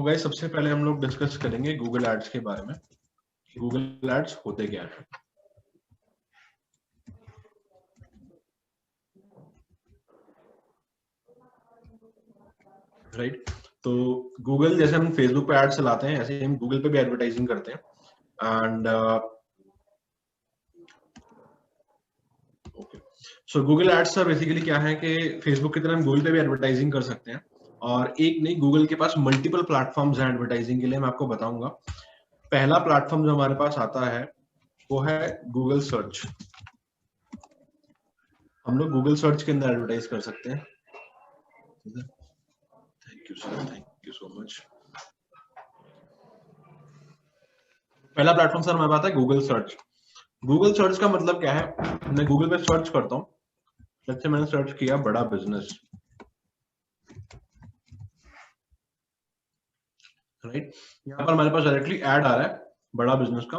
Guys सबसे पहले हम लोग डिस्कस करेंगे गूगल एड्स के बारे में। गूगल एड्स होते क्या है। राइट, तो गूगल जैसे हम फेसबुक पे एड चलाते हैं ऐसे हम गूगल पे भी एडवर्टाइजिंग करते हैं। And okay, so Google ads का बेसिकली क्या है कि फेसबुक की तरह हम गूगल पे भी एडवर्टाइजिंग कर सकते हैं, और एक नहीं, गूगल के पास मल्टीपल प्लेटफॉर्म्स हैं एडवर्टाइजिंग के लिए। मैं आपको बताऊंगा। पहला प्लेटफॉर्म जो हमारे पास आता है वो है गूगल सर्च। हम लोग गूगल सर्च के अंदर एडवर्टाइज कर सकते हैं। Thank you sir, thank you so much. पहला प्लेटफॉर्म सर हमारे पास है गूगल सर्च। गूगल सर्च का मतलब क्या है, मैं गूगल पे सर्च करता हूँ। जैसे मैंने सर्च किया बड़ा बिजनेस, राइट, यहाँ पर हमारे पास डायरेक्टली ऐड आ रहा है बड़ा बिजनेस का।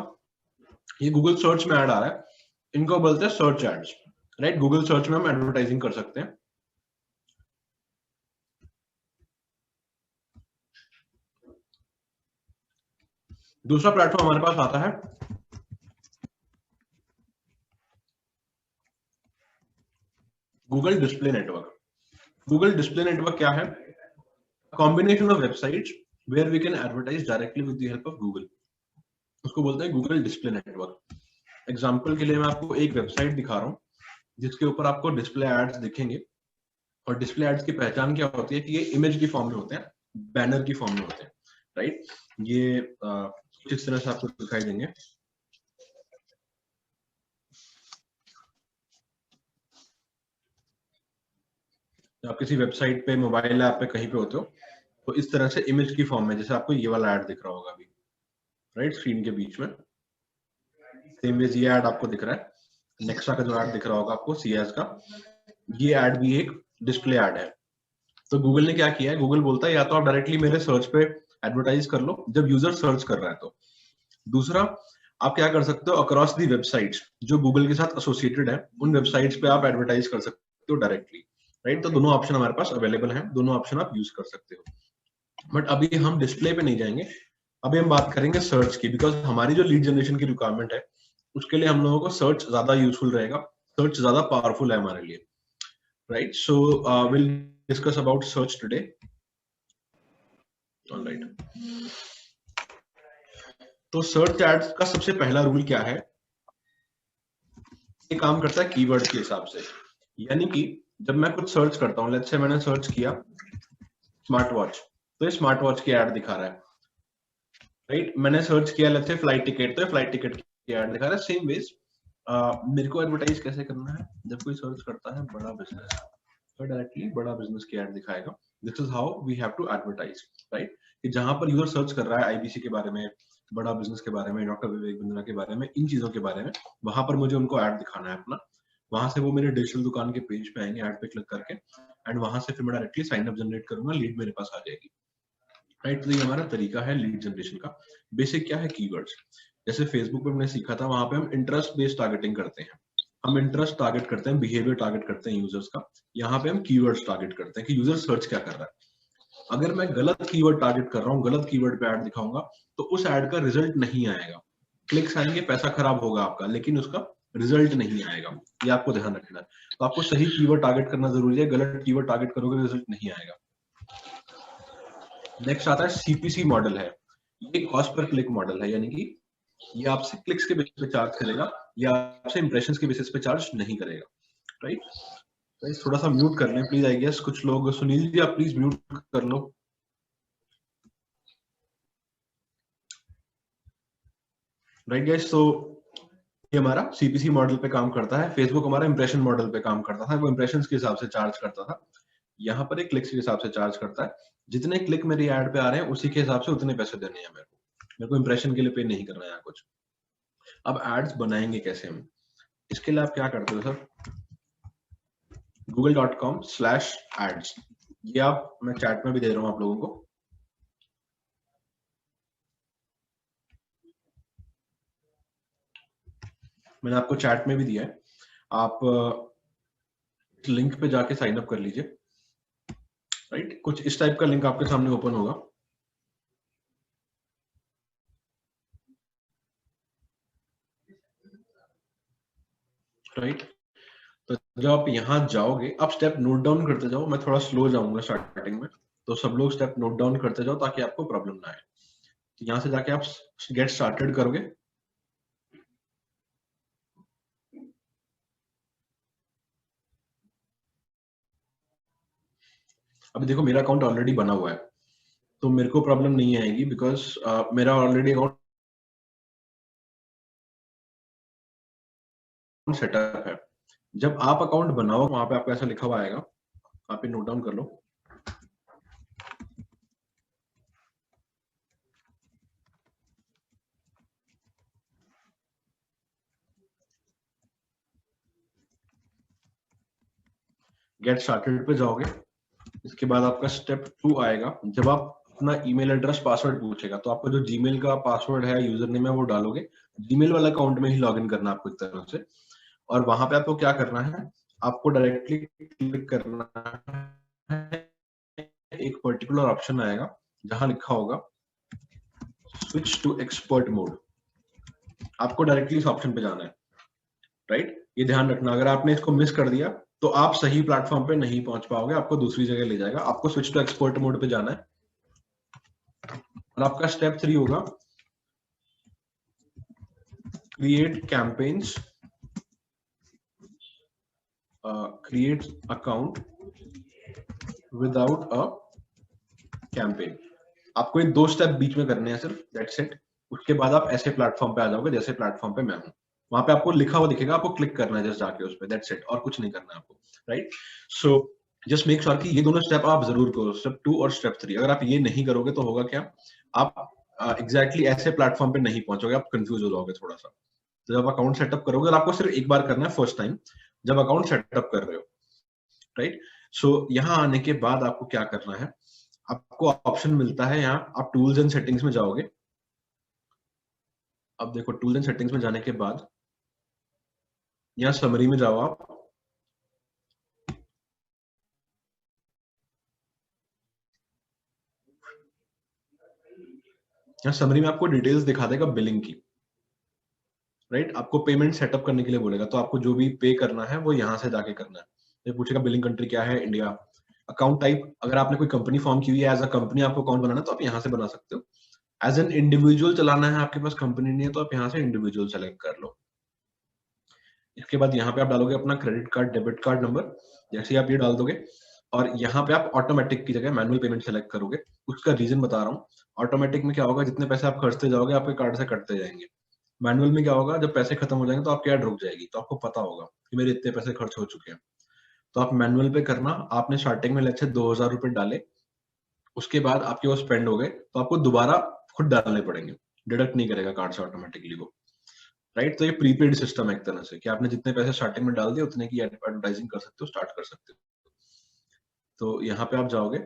ये गूगल सर्च में ऐड आ रहा है, इनको बोलते हैं search ads. Right, Google search में हम एडवर्टाइजिंग कर सकते हैं। दूसरा प्लेटफॉर्म हमारे पास आता है Google display network. Google display network क्या है? Combination of websites where we can advertise directly with the help of Google. उसको बोलते हैं गूगल डिस्प्ले नेटवर्क। एग्जाम्पल के लिए मैं आपको एक वेबसाइट दिखा रहा हूँ जिसके ऊपर आपको डिस्प्ले एड्स दिखेंगे। और डिस्प्ले एड्स की पहचान क्या होती है कि ये इमेज की फॉर्म में होते हैं, बैनर की फॉर्म में होते हैं। राइट, ये कुछ इस तरह से आपको दिखाई देंगे। आप किसी वेबसाइट पे, मोबाइल ऐप पे, कहीं पे होते हो तो इस तरह से इमेज की फॉर्म में, जैसे आपको ये वाला ऐड दिख रहा होगा अभी, राइट, स्क्रीन के बीच में सेम वेज ये ऐड आपको दिख रहा है। नेक्सा का जो ऐड दिख रहा होगा आपको, सीएस का, ये ऐड भी एक डिस्प्ले ऐड है। तो गूगल ने क्या किया है, गूगल बोलता है या तो आप डायरेक्टली मेरे सर्च पे एडवर्टाइज कर लो जब यूजर सर्च कर रहा है तो। दूसरा, आप क्या कर सकते हो, अक्रॉस दी वेबसाइट्स जो गूगल के साथ एसोसिएटेड है उन वेबसाइट्स पे आप एडवर्टाइज कर सकते हो डायरेक्टली। राइट, तो दोनों ऑप्शन हमारे पास अवेलेबल हैं, दोनों ऑप्शन आप यूज कर सकते हो। बट अभी हम डिस्प्ले पे नहीं जाएंगे, अभी हम बात करेंगे सर्च की, बिकॉज हमारी जो लीड जनरेशन की रिक्वायरमेंट है उसके लिए हम लोगों को सर्च ज्यादा यूजफुल रहेगा, सर्च ज्यादा पावरफुल है हमारे लिए। Right, so will discuss about search today. Alright, तो सर्च एड्स का सबसे पहला रूल क्या है? ये काम करता है कीवर्ड के हिसाब से। यानी कि जब मैं कुछ सर्च करता हूँ, लेट्स से मैंने सर्च किया स्मार्ट वॉच, तो ये स्मार्ट वॉच की ऐड दिखा रहा है। राइट, मैंने सर्च किया लेट्स से फ्लाइट टिकट, तो फ्लाइट टिकट की ऐड दिखा रहा है। सेम वेज मेरे को एडवर्टाइज कैसे करना है, जब कोई सर्च करता है बड़ा बिजनेस तो डायरेक्टली बड़ा बिजनेस की ऐड दिखाएगा। This is how we have to advertise. Right, कि जहां पर यूजर सर्च कर रहा है आईबीसी के बारे में, बड़ा बिजनेस के बारे में, डॉक्टर विवेक बिंद्रा के बारे में, इन चीजों के बारे में, वहां पर मुझे उनको ऐड दिखाना है अपना। वहां से वो मेरे डिजिटल दुकान के पेज पे आएंगे, ऐड पे क्लिक करके, एंड वहां से फिर मैं डायरेक्टली साइन अप जनरेट करूंगा, लीड मेरे पास आ जाएगी। राइट, तो ये हमारा तरीका है लीड जनरेशन का। बेसिक क्या है, कीवर्ड्स। जैसे फेसबुक पे हमने सीखा था, वहां पे हम इंटरेस्ट बेस्ड टारगेटिंग करते हैं। हम इंटरेस्ट टारगेट करते हैं, बिहेवियर टारगेट करते हैं यूजर्स का। यहाँ पे हम कीवर्ड्स टारगेट करते हैं कि यूजर सर्च क्या कर रहा है। अगर मैं गलत कीवर्ड टारगेट कर रहा हूँ, गलत कीवर्ड पे ऐड दिखाऊंगा, तो उस ऐड का रिजल्ट नहीं आएगा। क्लिक्स आएंगे, पैसा खराब होगा आपका, लेकिन उसका रिजल्ट नहीं आएगा। ये आपको ध्यान रखना है। तो आपको सही कीवर्ड टारगेट करना जरूरी है, गलत कीवर्ड टारगेट करोगे रिजल्ट नहीं आएगा। नेक्स्ट आता है सीपीसी मॉडल है। ये कॉस्ट पर क्लिक मॉडल है, यानी कि ये आपसे क्लिक्स के बेसिस पे चार्ज करेगा, या आपसे इंप्रेशंस के बेसिस पे चार्ज नहीं करेगा। राइट, गाइस थोड़ा सा म्यूट कर लें प्लीज। आई गेस कुछ लोग, सुनील जी आप प्लीज म्यूट कर लो। राइट गाइस, तो ये हमारा सीपीसी मॉडल पे काम करता है। फेसबुक हमारा इंप्रेशन मॉडल पे काम करता था, वो इंप्रेशंस के हिसाब से चार्ज करता था। यहाँ पर एक क्लिक्स के हिसाब से चार्ज करता है। जितने क्लिक मेरी ऐड पे आ रहे हैं उसी के हिसाब से उतने पैसे देने हैं मेरे को इंप्रेशन के लिए पे नहीं करना है यहाँ कुछ। अब एड्स बनाएंगे कैसे हम, इसके लिए आप क्या करते हो सर, google.com/ads, ये आप, मैं चैट में भी दे रहा हूँ आप लोगों को। मैंने आपको चैट में भी दिया है, आप लिंक पे जाके साइन अप कर लीजिए। राइट, कुछ इस टाइप का लिंक आपके सामने ओपन होगा। राइट। तो जब आप यहाँ जाओगे, आप स्टेप नोट डाउन करते जाओ, मैं थोड़ा स्लो जाऊंगा स्टार्टिंग में, तो सब लोग स्टेप नोट डाउन करते जाओ ताकि आपको प्रॉब्लम ना आए। तो यहाँ से जाके आप गेट स्टार्टेड करोगे। अभी देखो मेरा अकाउंट ऑलरेडी बना हुआ है, तो मेरे को प्रॉब्लम नहीं आएगी बिकॉज मेरा ऑलरेडी अकाउंट सेटअप है। जब आप अकाउंट बनाओ वहां पे आपको ऐसा लिखा हुआ आएगा, आप नोट डाउन कर लो। गेट स्टार्टेड पे जाओगे, इसके बाद आपका स्टेप 2 आएगा। जब आप अपना ईमेल एड्रेस पासवर्ड पूछेगा तो आपका जो जीमेल का पासवर्ड है, यूजर नेम है, वो डालोगे। जीमेल वाला अकाउंट में ही लॉगिन करना है आपको एक तरह से। और वहां पे आपको क्या करना है, आपको डायरेक्टली क्लिक करना है, एक पर्टिकुलर ऑप्शन आएगा जहां लिखा होगा स्विच टू एक्सपर्ट मोड। आपको डायरेक्टली इस ऑप्शन पे जाना है, राइट। ये ध्यान रखना, अगर आपने इसको मिस कर दिया तो आप सही प्लेटफॉर्म पे नहीं पहुंच पाओगे, आपको दूसरी जगह ले जाएगा। आपको स्विच टू एक्सपर्ट मोड पे जाना है। और आपका स्टेप 3 होगा create campaigns, create account without a campaign. आपको ये 2 स्टेप बीच में करने हैं सिर्फ, दैट्स इट। उसके बाद आप ऐसे प्लेटफॉर्म पे आ जाओगे जैसे प्लेटफॉर्म पे मैं हूँ। वहां पे आपको लिखा हुआ दिखेगा, आपको क्लिक करना है जस्ट जाके उस पे, दैट्स इट, और कुछ नहीं करना है आपको, right. So just make sure कि ये दोनों स्टेप आप जरूर करो, स्टेप 2 और स्टेप 3। अगर आप ये नहीं करोगे तो होगा क्या, आप एग्जैक्टली ऐसे प्लेटफॉर्म पे नहीं पहुंचोगे, आप कंफ्यूज हो जाओगे थोड़ा सा। तो जब अकाउंट सेटअप करोगे, और आपको सिर्फ एक बार करना है फर्स्ट टाइम जब अकाउंट सेटअप कर रहे हो, राइट। सो यहाँ आने के बाद आपको क्या करना है, आपको ऑप्शन मिलता है यहाँ, आप टूल्स एंड सेटिंग्स में जाओगे। अब देखो टूल्स एंड सेटिंग्स में जाने के बाद यहाँ समरी में जाओ आप। यहाँ समरी में आपको डिटेल्स दिखा देगा बिलिंग की, राइट। आपको पेमेंट सेटअप करने के लिए बोलेगा, तो आपको जो भी पे करना है वो यहाँ से जाके करना है। ये पूछेगा बिलिंग कंट्री क्या है, इंडिया। अकाउंट टाइप, अगर आपने कोई कंपनी फॉर्म की हुई है एज अ कंपनी आपको अकाउंट बनाना है तो आप यहाँ से बना सकते हो। एज एन इंडिविजुअल चलाना है, आपके पास कंपनी नहीं है, तो आप यहाँ से इंडिविजुअल सेलेक्ट कर लो। इसके बाद यहाँ पे आप डालोगे अपना credit card debit card number, जैसे आप ये डाल दोगे। और यहाँ पे आप ऑटोमेटिक की जगह मैनुअल पेमेंट सेलेक्ट करोगे। उसका रीजन बता रहा हूँ। ऑटोमेटिक में क्या होगा, जितने पैसे आप खर्चते जाओगे आपके कार्ड से कटते जाएंगे। मैनुअल में क्या होगा, जब पैसे खत्म हो जाएंगे तो आपकी ऐड रुक जाएगी, तो आपको पता होगा कि मेरे इतने पैसे खर्च हो चुके हैं। तो आप मैनुअल पे करना। आपने स्टार्टिंग में लेट्स से 2000 रुपए डाले, उसके बाद आपके वो स्पेंड हो गए तो आपको दोबारा खुद डालने पड़ेंगे, डिडक्ट नहीं करेगा कार्ड से ऑटोमेटिकली वो, राइट। तो ये प्रीपेड सिस्टम है एक तरह से, कि आपने जितने पैसे स्टार्टिंग में डाल दिए उतने की एडवर्टाइजिंग कर सकते हो, स्टार्ट कर सकते हो। तो यहाँ पे आप जाओगे,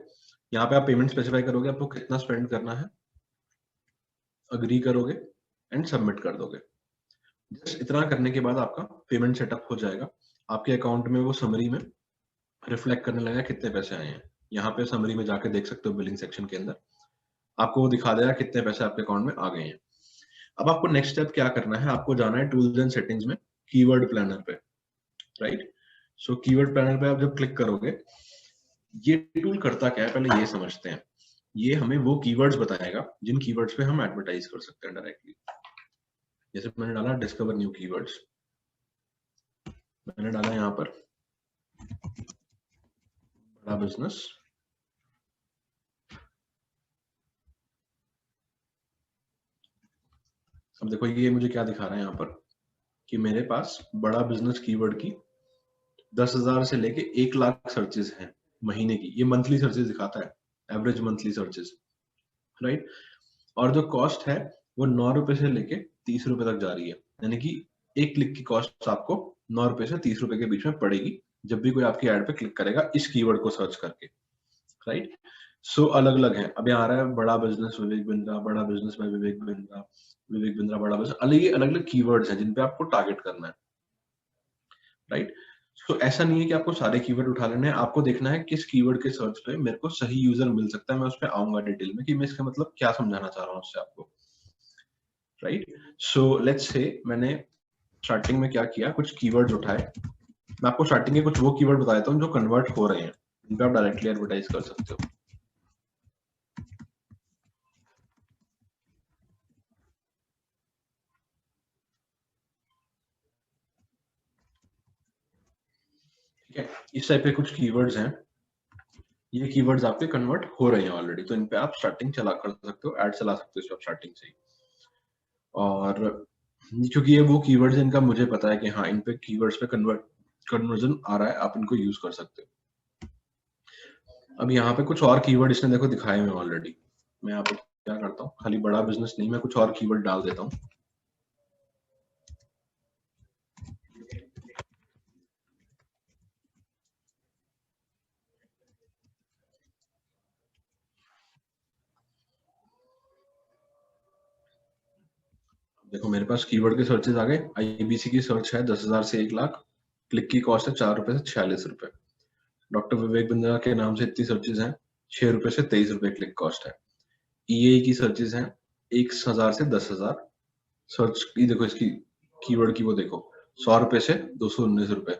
यहाँ पे आप पेमेंट स्पेसिफाई करोगे आपको कितना स्पेंड करना है, अग्री करोगे एंड सबमिट कर दोगे। जस्ट इतना करने के बाद आपका पेमेंट सेटअप हो जाएगा। आपके अकाउंट में वो समरी में रिफ्लेक्ट करने लगेगा कितने पैसे आए हैं। यहाँ पे समरी में जाके देख सकते हो, बिलिंग सेक्शन के अंदर आपको वो दिखा देगा कितने पैसे आपके अकाउंट में आ गए हैं। अब आपको नेक्स्ट स्टेप क्या करना है, आपको जाना है टूल्स एंड सेटिंग्स में, कीवर्ड प्लानर पे, राइट। सो कीवर्ड प्लानर पे आप जब क्लिक करोगे, ये टूल करता क्या है पहले ये समझते हैं। ये हमें वो कीवर्ड्स बताएगा जिन कीवर्ड्स पे हम एडवर्टाइज कर सकते हैं डायरेक्टली। जैसे मैंने डाला डिस्कवर न्यू कीवर्ड्स, मैंने डाला यहाँ पर बड़ा बिजनेस, अब देखो ये मुझे क्या दिखा रहा है यहाँ पर, कि मेरे पास बड़ा बिजनेस कीवर्ड की 10,000 से लेके 1,00,000 सर्चेस हैं महीने की। ये मंथली सर्चेस दिखाता है, एवरेज मंथली सर्चेस, राइट। और जो कॉस्ट है वो 9 रुपए से लेके 30 रुपए तक जा रही है, यानी कि एक क्लिक की कॉस्ट आपको 9 रुपए से 30 रुपए के बीच में पड़ेगी जब भी कोई आपकी एड पे क्लिक करेगा इस कीवर्ड को सर्च करके, राइट। सो अलग अलग है। अब यहाँ आ रहा है बड़ा बिजनेस विवेक बिंद्रा, बड़ा बिजनेस में विवेक बिंद्रा, विवेक बिंद्रा बड़ा बिजनेस, अलग अलग कीवर्ड्स हैं जिन पे आपको टारगेट करना है, राइट। तो ऐसा नहीं है कि आपको सारे कीवर्ड उठा लेने हैं, आपको देखना है किस कीवर्ड के सर्च पे मेरे को सही यूजर मिल सकता है। मैं उस पर आऊंगा डिटेल में कि मैं इसका मतलब क्या समझाना चाह रहा हूँ उससे आपको, राइट। सो लेट्स से मैंने स्टार्टिंग में क्या किया, कुछ कीवर्ड्स उठाए। मैं आपको स्टार्टिंग के कुछ वो कीवर्ड बता देता हूँ जो कन्वर्ट हो रहे हैं, इन पे आप डायरेक्टली एडवर्टाइज कर सकते हो। ठीक है, इस टाइप के कुछ कीवर्ड्स हैं, ये कीवर्ड्स आपके कन्वर्ट हो रहे हैं ऑलरेडी, तो इन पे आप स्टार्टिंग चला कर सकते हो, ऐड चला सकते हो स्टार्टिंग से ही। और क्योंकि ये वो कीवर्ड्स इनका मुझे पता है कि हाँ इन पे कीवर्ड्स पे कन्वर्जन आ रहा है, आप इनको यूज कर सकते हो। अब यहाँ पे कुछ और कीवर्ड इसने देखो दिखाए हुए ऑलरेडी। मैं यहाँ पे क्या करता हूँ, खाली बड़ा बिजनेस नहीं, मैं कुछ और कीवर्ड डाल देता हूँ। देखो मेरे पास कीवर्ड के सर्चेज आ गए। आईबीसी की सर्च है 10,000 से 1 लाख, क्लिक की कॉस्ट है 4 रुपए से 46 रुपए। डॉक्टर विवेक बिंद्रा के नाम से इतनी सर्चेज हैं, 6 रुपए से 23 रुपए क्लिक कॉस्ट है। ईए की सर्चेज हैं 1,000 से 10,000, सर्च की देखो इसकी कीवर्ड की वो देखो 100 रुपए से 219 रुपए।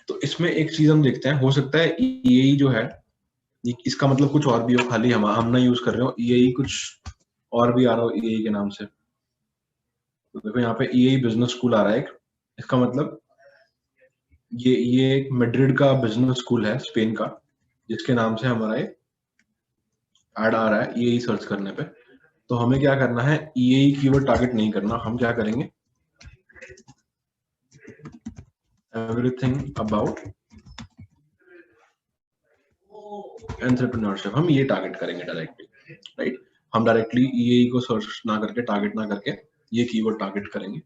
तो इसमें एक चीज हम देखते हैं, हो सकता है ईए जो है इसका मतलब कुछ और भी हो, खाली हम ना यूज कर रहे हो, ईए कुछ और भी आ रहा हो ईए के नाम से। तो देखो यहाँ पे ईए बिजनेस स्कूल आ रहा है एक, इसका मतलब ये एक मैड्रिड का बिजनेस स्कूल है स्पेन का, जिसके नाम से हमारा ये ऐड आ रहा है ईए सर्च करने पे। तो हमें क्या करना है, ईए कीवर्ड टारगेट नहीं करना, हम क्या करेंगे, एवरीथिंग अबाउट एंटरप्रेन्योरशिप, हम ये टारगेट करेंगे डायरेक्टली, राइट। हम डायरेक्टली ईए को सर्च ना करके, टारगेट ना करके ये कीवर्ड टारगेट करेंगे।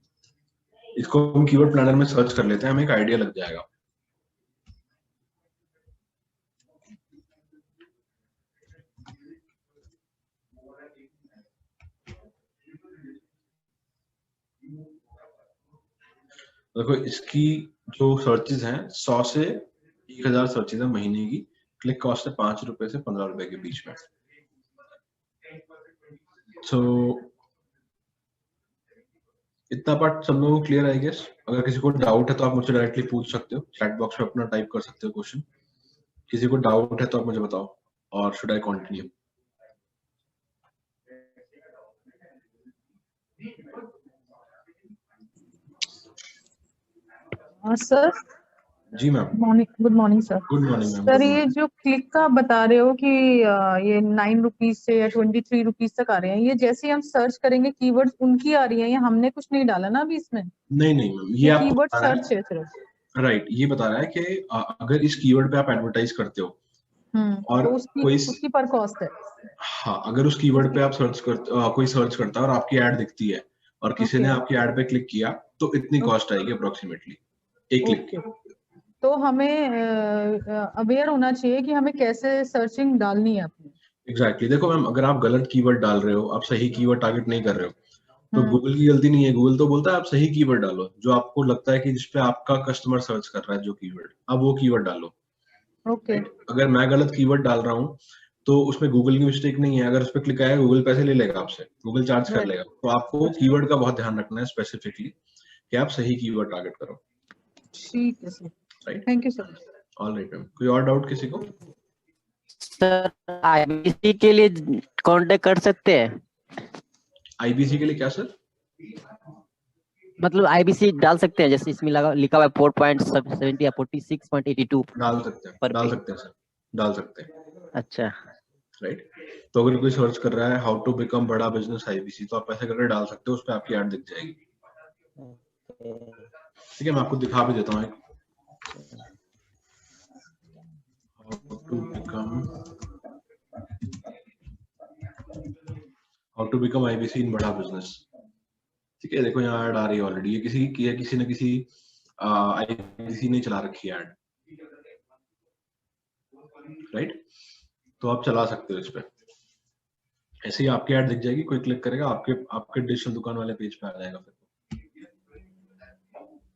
इसको हम कीवर्ड प्लानर में सर्च कर लेते हैं, हमें एक आइडिया लग जाएगा। देखो इसकी जो सर्चेज हैं 100 से 1,000 सर्चेज है महीने की, क्लिक कॉस्ट है 5 रुपए से 15 रुपए के बीच में। तो इतना पार्ट सब लोगों को क्लियर है गेस। अगर किसी को डाउट है तो आप मुझसे डायरेक्टली पूछ सकते हो, चैट बॉक्स में अपना टाइप कर सकते हो क्वेश्चन। किसी को डाउट है तो आप मुझे बताओ, और should I continue? Sir ji ma'am. Good morning sir. Good morning ma'am. Sir ये जो क्लिक का बता रहे हो कि ये 9 रुपीज से या 23 रुपीज तक आ रहे हैं, ये जैसे हम सर्च करेंगे कीवर्ड्स उनकी आ रही है, या हमने कुछ नहीं डाला ना अभी इसमें? नहीं मैम, ये आपको कीवर्ड बता रहा सर्च है सिर्फ। राइट, ये बता रहा है कि अगर इस कीवर्ड पे आप एडवर्टाइज करते हो और तो उसकी पर कॉस्ट है। हाँ, अगर उस कीवर्ड पे आप सर्च करते, कोई सर्च करता है और आपकी ऐड दिखती है और किसी ने आपकी ऐड पे क्लिक किया, तो इतनी कॉस्ट आएगी अप्रोक्सीमेटली एक क्लिक की। तो हमें अवेयर होना चाहिए कि हमें कैसे सर्चिंग डालनी है अपनी। एग्जैक्टली। देखो मैम, अगर आप गलत कीवर्ड डाल रहे हो, आप सही कीवर्ड टारगेट नहीं कर रहे हो, तो गूगल की गलती नहीं है। गूगल तो बोलता है आप सही कीवर्ड डालो, जो आपको लगता है कि जिसपे आपका कस्टमर सर्च कर रहा है जो कीवर्ड, आप वो कीवर्ड डालो। right? अगर मैं गलत कीवर्ड डाल रहा हूँ तो उसमें गूगल की मिस्टेक नहीं है, अगर उस पर क्लिक आया गूगल पैसे ले लेगा आपसे, गूगल चार्ज कर लेगा। तो आपको कीवर्ड का बहुत ध्यान रखना है स्पेसिफिकली कि आप सही कीवर्ड टारगेट करो। ठीक है sir, right, thank you sir. Alright ma'am, कोई और डाउट किसी को? सर आईबीसी के लिए कांटेक्ट कर सकते हैं? आईबीसी के लिए क्या सर? मतलब आईबीसी डाल सकते हैं, जैसे इसमें लिखा हुआ है 4.70 या 46.82 डाल सकते हैं, डाल सकते हैं सर, डाल सकते हैं। अच्छा, राइट। तो अगर कोई सर्च कर रहा है हाउ टू बिकम बड़ा बिजनेस आईबीसी, तो आप ऐसे करके डाल सकते हो, उस पर आपकी ऐड दिख जाएगी। ठीक है, मैं आपको दिखा भी देता हूँ एक, हाउ टू बिकम आईबीसी इन बड़ा बिजनेस। ठीक है, देखो यहाँ ऐड आ रही है ऑलरेडी, ये किसी न किसी आईबीसी ने चला रखी है ऐड, राइट। तो आप चला सकते हो इस पे, ऐसे ही आपकी ऐड दिख जाएगी, कोई क्लिक करेगा आपके डिजिटल दुकान वाले पेज पे आ जाएगा फिर।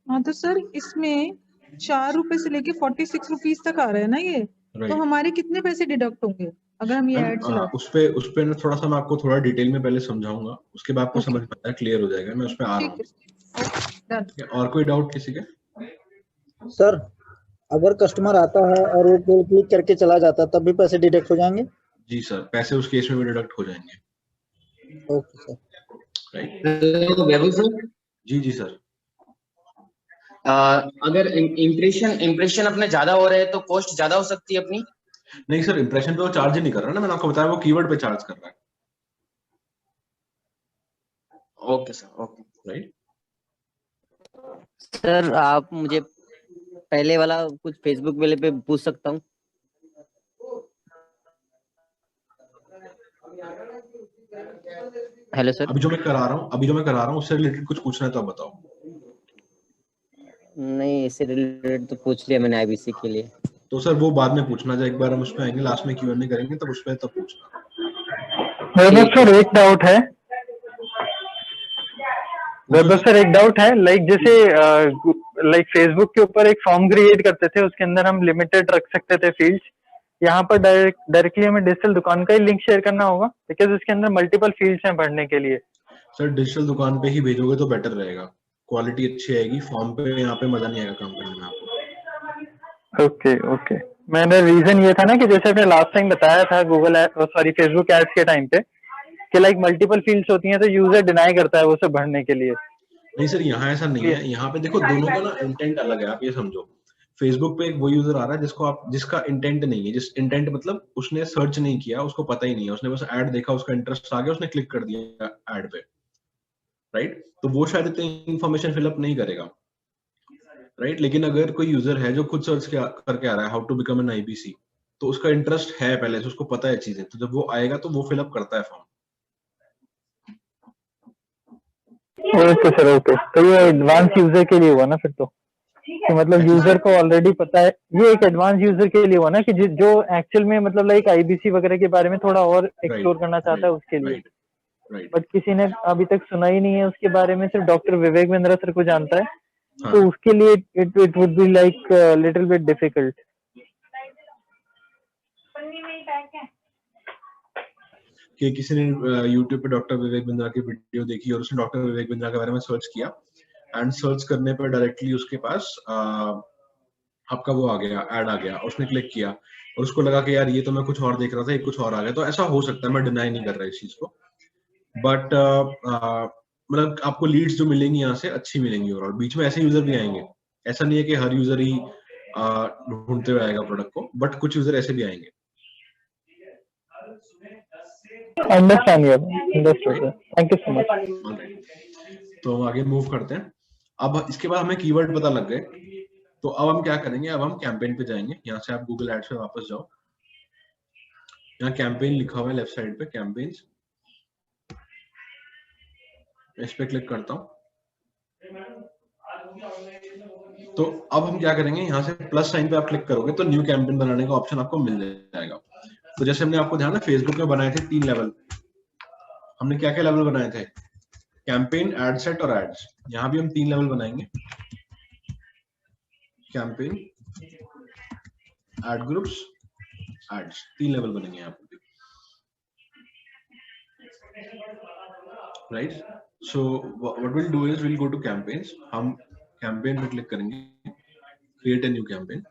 हाँ तो सर इसमें 4 रुपए से लेके 46 रुपीज तक आ रहा है ना ये, तो हमारे कितने पैसे डिडक्ट होंगे अगर हम ये ऐड चला? उस पे ना थोड़ा सा मैं आपको थोड़ा डिटेल में पहले समझाऊंगा, उसके बाद आपको समझ में आएगा, क्लियर हो जाएगा। मैं उस पे आ रहा हूँ। डन। और कोई डाउट किसी के? सर अगर कस्टमर आता है और वो बिल क्लिक करके चला जाता है तब भी पैसे डिडक्ट हो जाएंगे? जी सर, पैसे उस केस में भी डिडक्ट हो जाएंगे। Okay sir. राइट, हेलो वैभव सर, जी जी सर। अगर इम्प्रेशन अपने ज्यादा हो रहे हैं तो कॉस्ट ज्यादा हो सकती है अपनी? नहीं सर, इंप्रेशन पे वो चार्ज ही नहीं कर रहा ना, मैंने आपको बताया वो कीवर्ड पे चार्ज कर रहा है। Okay sir, okay. Right, sir आप मुझे पहले वाला कुछ फेसबुक वाले पे पूछ सकता हूँ? Hello sir. अभी जो मैं करा रहा हूँ उससे रिलेटेड कुछ पूछना है तो आप बताओ। नहीं, इससे रिलेटेड तो पूछ लिया मैंने आईबीसी के लिए। तो सर वो बाद में पूछना, जब एक बार हम उस पे आएंगे, लास्ट में Q&A करेंगे तब उस पे तब पूछना। वैभव सर एक डाउट है, वैभव सर एक डाउट है, लाइक जैसे लाइक फेसबुक के ऊपर एक फॉर्म क्रिएट करते थे, उसके अंदर हम लिमिटेड रख सकते थे फील्ड्स, यहाँ पर डायरेक्टली हमें डिजिटल दुकान का ही लिंक शेयर करना होगा बिकॉज उसके अंदर मल्टीपल फील्ड्स हैं भरने के लिए। सर डिजिटल दुकान पे ही भेजोगे तो बेटर रहेगा, क्वालिटी अच्छी आएगी। फॉर्म पे यहाँ पे मजा नहीं आएगा काम करने में आपको। ओके ओके, मैंने रीजन ये था ना कि जैसे आपने लास्ट टाइम बताया था गूगल सॉरी फेसबुक एड्स के टाइम पे कि लाइक मल्टीपल फील्ड्स होती हैं तो यूजर डिनाई करता है वो सब भरने के लिए। नहीं सर, यहाँ ऐसा नहीं है। यहाँ पे देखो दोनों का ना इंटेंट अलग है, आप ये समझो। फेसबुक पे एक वो यूजर आ रहा है जिसका इंटेंट नहीं है, जिस इंटेंट मतलब उसने सर्च नहीं किया, उसको पता ही नहीं है, उसने बस ऐड देखा, उसका इंटरेस्ट आ गया, उसने क्लिक कर दिया ऐड पे। राइट, तो वो शायद इतनी इंफॉर्मेशन फिलअप नहीं करेगा। राइट, लेकिन अगर कोई यूजर है जो खुद सर्च करके आ रहा है how to become an IBC, तो उसका इंटरेस्ट है पहले से, उसको पता है चीजें, तो जब वो आएगा तो वो फिलअप करता है फॉर्म। ओके सर, ओके, तो ये एडवांस यूजर के लिए हुआ ना फिर तो, कि मतलब यूजर को ऑलरेडी पता है, ये एक एडवांस यूजर के लिए हुआ ना कि जो एक्चुअल में मतलब लाइक आईबीसी वगैरह के बारे में थोड़ा और एक्सप्लोर करना चाहता है उसके लिए। राइट, बट किसी ने अभी तक सुना ही नहीं है उसके बारे में, सिर्फ डॉक्टर विवेक बिंद्रा सर को जानता है, तो उसके लिए it would be like little bit difficult. कि किसी ने YouTube पे डॉक्टर विवेक बिंद्रा की वीडियो देखी और उसने डॉक्टर विवेक बिंद्रा के बारे में सर्च किया, एंड सर्च करने पर डायरेक्टली उसके पास आपका वो आ गया, ऐड आ गया, उसने क्लिक किया और उसको लगा कि यार ये तो मैं कुछ और देख रहा था, ये कुछ और आ गया। तो ऐसा हो सकता है, मैं डिनाई नहीं कर रहा इस चीज को, बट मतलब आपको लीड्स जो मिलेंगी यहाँ से अच्छी मिलेंगी ओवरऑल। बीच में ऐसे यूजर भी आएंगे, ऐसा नहीं है कि हर यूजर ही ढूंढते हुए आएगा प्रोडक्ट को, बट कुछ यूजर ऐसे भी आएंगे। Understood, thank you so much. तो हम आगे मूव करते हैं। अब इसके बाद हमें कीवर्ड पता लग गए, तो अब हम क्या करेंगे, अब हम कैंपेन पे जाएंगे। यहाँ से आप गूगल एड्स पे वापस जाओ, यहाँ कैंपेन लिखा हुआ है लेफ्ट साइड पे, कैंपेन्स, इस पे क्लिक करता हूँ। तो अब हम क्या करेंगे, यहाँ से प्लस साइन पे आप क्लिक करोगे तो न्यू कैंपेन बनाने का ऑप्शन आपको मिल जाएगा। तो जैसे हमने आपको ध्यान है फेसबुक में बनाए थे 3 लेवल, हमने क्या क्या लेवल बनाए थे, कैंपेन, एड सेट और एड्स। यहाँ भी हम 3 लेवल बनाएंगे, campaign, ad groups, ads, 3 level बनेंगे यहाँ पे। Right, so what will do is will go to campaigns, हम कैंपेन पे क्लिक करेंगे, क्रिएट ए न्यू कैंपेन।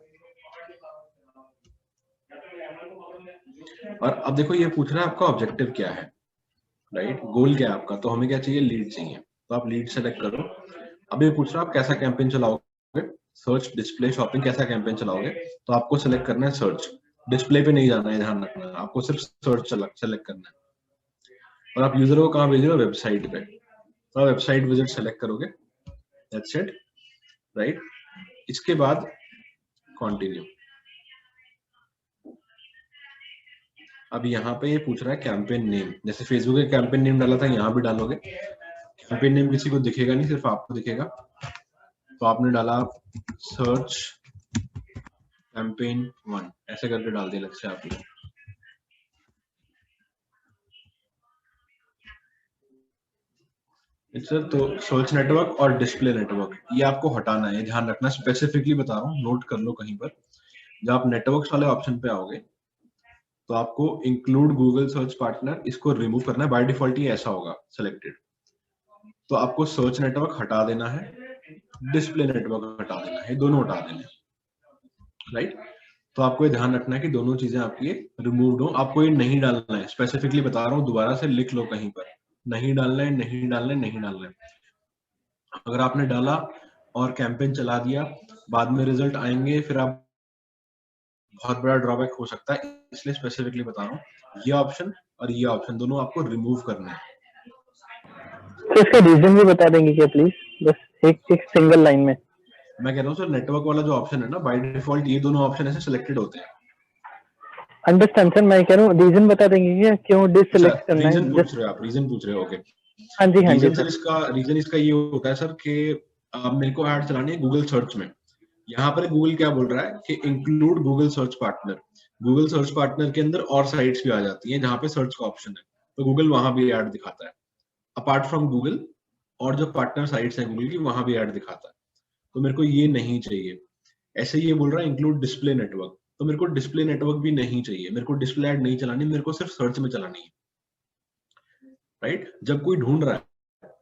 और अब देखो ये पूछ रहा है आपका ऑब्जेक्टिव क्या है, राइट, गोल क्या है आपका। तो हमें क्या चाहिए, लीड चाहिए, तो आप लीड सेलेक्ट करो। अब ये पूछ रहा है आप कैसा कैंपेन चलाओगे, सर्च, डिस्प्ले, शॉपिंग, कैसा कैंपेन चलाओगे। तो आपको सेलेक्ट करना है सर्च, डिस्प्ले पे नहीं जाना है, ध्यान रखना है, आपको सिर्फ सर्च सेलेक्ट करना है। और आप यूजर को कहाँ भेज रहे हो, वेबसाइट पे, तो वेबसाइट विजिट सेलेक्ट करोगे, दैट्स इट। राइट, इसके बाद कंटिन्यू। अब यहाँ पे ये पूछ रहा है कैंपेन नेम, जैसे फेसबुक के कैंपेन नेम डाला था, यहाँ भी डालोगे। कैंपेन नेम किसी को दिखेगा नहीं, सिर्फ आपको दिखेगा। तो आपने डाला सर्च कैंपेन 1, ऐसे करके डाल दिया लक्ष्य आपने। सर तो सर्च नेटवर्क और डिस्प्ले नेटवर्क ये आपको हटाना है, ध्यान रखना, स्पेसिफिकली बता रहा हूँ, नोट कर लो कहीं पर। जब आप नेटवर्क्स वाले ऑप्शन पे आओगे तो आपको इंक्लूड गूगल सर्च पार्टनर, इसको रिमूव करना है। बाय डिफॉल्ट ये ऐसा होगा सिलेक्टेड, तो आपको सर्च नेटवर्क हटा देना है, डिस्प्ले नेटवर्क हटा देना है, दोनों हटा देने हैं, राइट। तो आपको ये ध्यान रखना है कि दोनों चीजें आपकी रिमूव्ड हो। आपको ये नहीं डालना है, स्पेसिफिकली बता रहा हूँ, दोबारा से लिख लो कहीं पर, नहीं डालना है, नहीं डालना है, नहीं डालना है। अगर आपने डाला और कैंपेन चला दिया, बाद में रिजल्ट आएंगे, फिर आप बहुत बड़ा ड्रॉबैक हो सकता है, इसलिए स्पेसिफिकली बता रहा हूँ, ये ऑप्शन और ये ऑप्शन दोनों आपको रिमूव करने हैं। तो इसका रीजन भी बता देंगे क्या प्लीज, बस एक सिंगल लाइन में। मैं कह रहा हूँ सर, नेटवर्क वाला जो ऑप्शन है ना, बाय डिफॉल्ट ये दोनों ऑप्शन ऐसे सिलेक्टेड होते हैं। अंडरस्टैंड सर, मैं कह रहा हूँ रीजन बता देंगे क्या, क्यों डिससेलेक्ट करना है? रीजन पूछ रहे हो आप, रीजन पूछ रहे हो, ओके। हाँ जी रीजन सर। सर, इसका ये होता है सर कि मेरे को ऐड चलानी है गूगल सर्च में। यहाँ पर गूगल क्या बोल रहा है कि include Google search partner. Google search partner के अंदर और साइट्स भी आ जाती हैं जहाँ पे सर्च का ऑप्शन है, तो गूगल वहां भी ऐड दिखाता है, अपार्ट फ्रॉम गूगल। और जो पार्टनर साइट्स हैं गूगल की, वहां भी ऐड दिखाता है। तो मेरे को ये नहीं चाहिए। ऐसे ये बोल रहा है इंक्लूड डिस्प्ले नेटवर्क, तो मेरे को डिस्प्ले नेटवर्क भी नहीं चाहिए, मेरे को डिस्प्ले ऐड नहीं चलानी, मेरे को सिर्फ सर्च में चलानी है, राइट। जब कोई ढूंढ रहा है,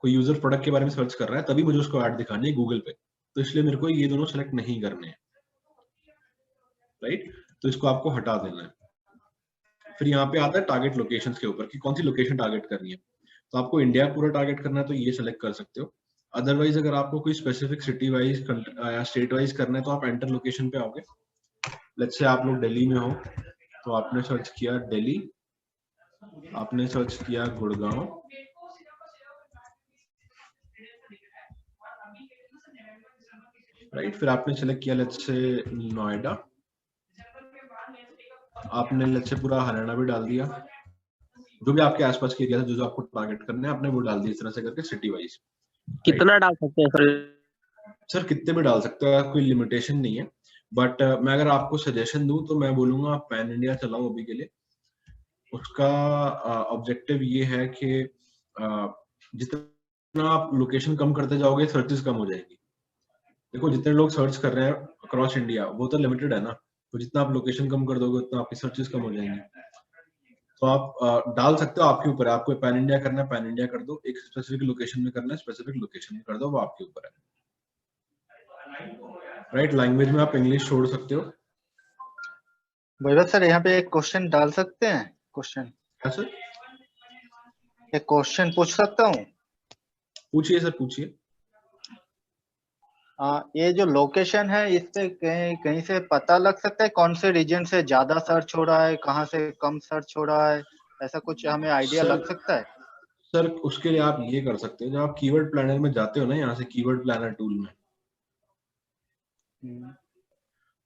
कोई यूजर प्रोडक्ट के बारे में सर्च कर रहा है, तभी मुझे उसको ऐड दिखानी है गूगल पे, तो इसलिए मेरे को ये दोनों सेलेक्ट नहीं करने हैं, राइट। तो इसको आपको हटा देना है। फिर यहाँ पे आता है टारगेट लोकेशंस के ऊपर कि कौन सी लोकेशन टारगेट करनी है। तो आपको इंडिया पूरा टारगेट करना है तो ये सेलेक्ट कर सकते हो। अदरवाइज अगर आपको कोई स्पेसिफिक सिटी वाइज या स्टेट वाइज करना है तो आप एंटर लोकेशन पे आओगे। लेट्स से आप लोग दिल्ली में हो, तो आपने सर्च किया दिल्ली, आपने सर्च किया गुड़गांव, राइट। फिर आपने सेलेक्ट किया लेट्स से नोएडा, आपने लेट्स से पूरा हरियाणा भी डाल दिया, जो भी आपके आसपास के एरिया था जो आपको टारगेट करना है आपने वो डाल दिया, इस तरह से करके सिटी वाइज। कितना डाल सकते हैं सर? सर कितने भी डाल सकते हो, कोई लिमिटेशन नहीं है। बट मैं अगर आपको सजेशन दूं तो मैं बोलूंगा आप पैन इंडिया चलाओ अभी के लिए। उसका ऑब्जेक्टिव ये है कि जितना आप लोकेशन कम करते जाओगे सर्चेस कम हो जाएगी। देखो जितने लोग सर्च कर रहे हैं अक्रॉस इंडिया वो तो लिमिटेड है ना, तो जितना आप लोकेशन कम कर दोगे उतना आपकी सर्चेस कम हो जाएंगी। तो आप डाल सकते हो, आपके ऊपर है। आपको पैन इंडिया करना है पैन इंडिया कर दो, एक स्पेसिफिक लोकेशन में करना है स्पेसिफिक लोकेशन में कर दो, वो आपके ऊपर है, राइट। लैंग्वेज में आप इंग्लिश छोड़ सकते हो। वैभव सर यहाँ पे एक क्वेश्चन डाल सकते हैं? क्वेश्चन क्या सर? एक क्वेश्चन पूछ सकता हूँ? पूछिए सर, पूछिए। ये जो लोकेशन है इस पे कहीं से पता लग सकता है कौन से रीजन से ज्यादा सर्च हो रहा है, कहाँ से कम सर्च हो रहा है, ऐसा कुछ हमें आइडिया लग सकता है? सर उसके लिए आप ये कर सकते हो, जब आप कीवर्ड प्लानर में जाते हो ना, यहाँ से कीवर्ड प्लानर टूल में,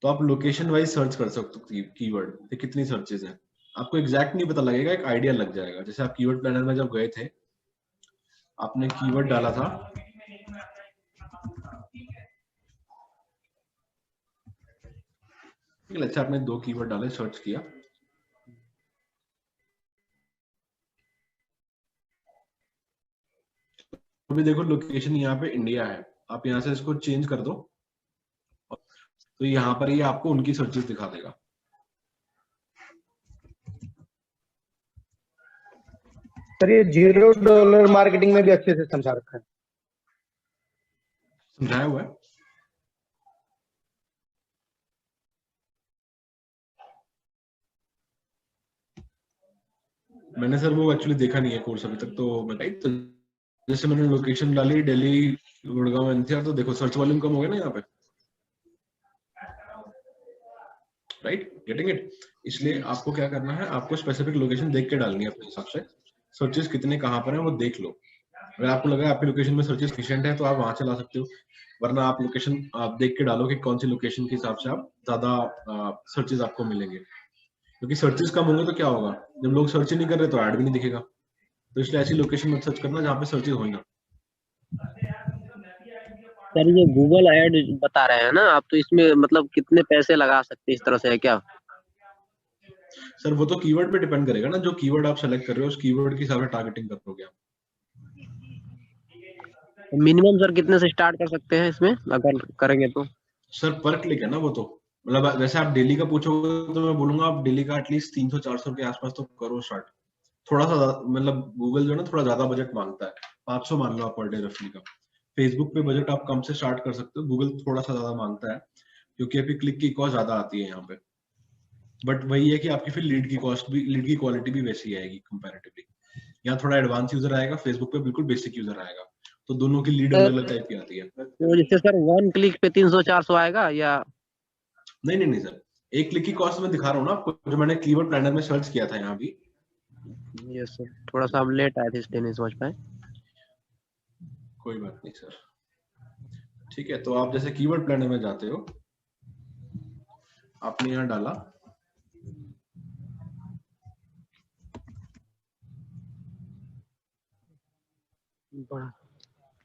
तो आप लोकेशन वाइज सर्च कर सकते हो कीवर्ड कितनी सर्चेज हैं। आपको एग्जैक्ट नहीं पता लगेगा, एक आइडिया लग जाएगा। जैसे आप कीवर्ड प्लानर में जब गए थे, आपने कीवर्ड डाला था, अच्छा आपने 2 कीवर्ड डाले, सर्च किया, अभी देखो लोकेशन यहाँ पे इंडिया है, आप यहाँ से इसको चेंज कर दो तो यहाँ पर ये आपको उनकी सर्चेस दिखा देगा। सर ये $0 मार्केटिंग में भी अच्छे से समझा रखा है, समझाया हुआ है। मैंने सर वो एक्चुअली देखा नहीं है कोर्स अभी तक, तो मैं तो जैसे मैंने लोकेशन डाली दिल्ली गुड़गांव एनसीआर, तो देखो सर्च वॉल्यूम कम हो गया ना यहाँ पे, राइट, गेटिंग इट। इसलिए आपको क्या करना है, आपको स्पेसिफिक लोकेशन देख के डालनी है अपने हिसाब से, सर्चेस कितने कहाँ पर हैं वो देख लो। अगर आपको लगा आपकी लोकेशन में सर्चेस एफिशिएंट है तो आप वहां चला सकते हो, वरना आप लोकेशन आप देख के डालो कि कौन सी लोकेशन के हिसाब से आप ज्यादा सर्चेस आपको मिलेंगे। क्योंकि सर्चेस कम होंगे तो क्या होगा, जब लोग सर्च ही नहीं कर रहे तो ऐड भी नहीं दिखेगा। तो इसलिए ऐसी लोकेशन में सर्च करना जहाँ पे सर्चेस हो ना। सर ये गूगल ऐड बता रहे हैं ना आप, तो इसमें मतलब कितने पैसे लगा सकते हैं, इस तरह से है क्या? सर वो तो कीवर्ड पे डिपेंड करेगा ना, जो कीवर्ड आप सेलेक्ट कर रहे हो उस कीवर्ड के हिसाब से टारगेटिंग करोगे आप। मिनिमम सर कितने से स्टार्ट कर सकते हैं इसमें अगर करेंगे तो? सर पर क्लिक है ना वो तो, मतलब वैसे आप डेली का पूछोगे तो मैं बोलूंगा आप डेली का एटलीस्ट 300-400 के आसपास तो करो स्टार्ट। थोड़ा सा मतलब गूगल जो है ना थोड़ा ज्यादा बजट मांगता है, 500 मान लो आप पर डे रफली का। फेसबुक पे बजट आप कम से स्टार्ट कर सकते हो, गूगल थोड़ा सा ज्यादा मांगता है क्योंकि आपकी क्लिक की कॉस्ट ज्यादा आती है यहाँ पे, बट वही है कि आपकी फिर लीड की कॉस्ट भी, लीड की क्वालिटी भी वैसी आएगी कंपैरेटिवली। यहाँ थोड़ा एडवांस यूजर आएगा, फेसबुक पे बिल्कुल बेसिक यूजर आएगा, तो दोनों की लीड अलग अलग टाइप की आती है। तो जैसे सर 1 क्लिक पे 300-400 आएगा या? नहीं सर, एक क्लिक की कॉस्ट मैं दिखा रहा हूँ ना आपको, जो मैंने कीवर्ड प्लानर में सर्च किया था यहाँ भी। यस सर, थोड़ा सा हम लेट आए थे इसलिए नहीं समझ पाए। कोई बात नहीं सर, ठीक है। तो आप जैसे कीवर्ड प्लानर में जाते हो, आपने यहाँ डाला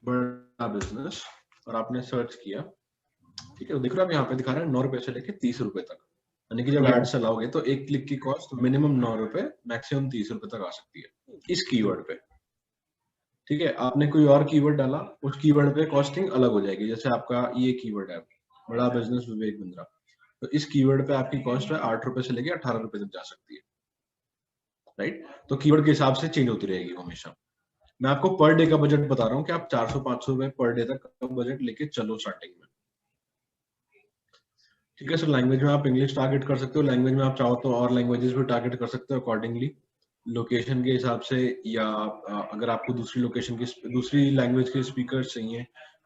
बड़ा बिजनेस और आपने सर्च किया, ठीक है। तो देख रहे हो आप यहाँ पे दिखा रहा है 9 रुपए से लेके 30 रुपए तक, यानी कि जब एड चलाओगे तो एक क्लिक की कॉस्ट मिनिमम 9 रुपए, मैक्सिमम 30 रुपए तक आ सकती है इस कीवर्ड पे, ठीक है। आपने कोई और कीवर्ड डाला, उस कीवर्ड पे कॉस्टिंग अलग हो जाएगी। जैसे आपका ये कीवर्ड है बड़ा बिजनेस विवेक बिंद्रा, तो इस कीवर्ड पे आपकी कॉस्ट है 8 रुपए से लेके 18 रुपए तक जा सकती है, राइट। तो कीवर्ड के हिसाब से चेंज होती रहेगी हमेशा। मैं आपको पर डे का बजट बता रहा हूँ कि आप 400-500 रुपए पर डे तक का बजट लेके चलो स्टार्टिंग में, ठीक है सर। लैंग्वेज में आप इंग्लिश टारगेट कर सकते हो, लैंग्वेज में आप चाहो तो और लैंग्वेजेस भी टारगेट कर सकते हो अकॉर्डिंगली, लोकेशन के हिसाब से, या अगर आपको दूसरी लोकेशन की दूसरी लैंग्वेज के स्पीकर्स चाहिए,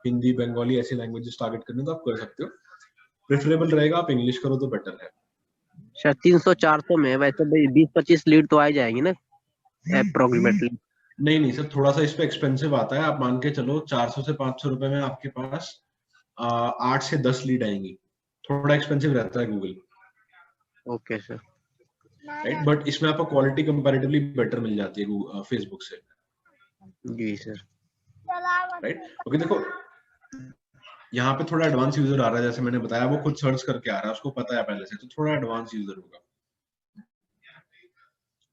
हिंदी बंगाली ऐसी लैंग्वेजेस टारगेट करने तो आप कर सकते हो। प्रेफरेबल रहेगा आप इंग्लिश करो तो बेटर है। शायद 300-400 में वैसे 20-25 लीड तो आ ही जाएंगी ना अप्रोक्सीमेटली? नहीं सर, थोड़ा सा इस पे एक्सपेंसिव आता है। आप मान के चलो 400 से 500 रुपए में आपके पास 8 से 10 लीड आएंगी। थोड़ा एक्सपेंसिव रहता है Google. Okay sir, right. But इसमें आपको क्वालिटी कंपैरेटिवली बेटर मिल जाती है फेसबुक से। जी सर, राइट। ओके, देखो यहाँ पे थोड़ा एडवांस यूजर आ रहा है, जैसे मैंने बताया वो खुद सर्च करके आ रहा है, उसको पता है पहले से, तो थोड़ा एडवांस यूजर होगा,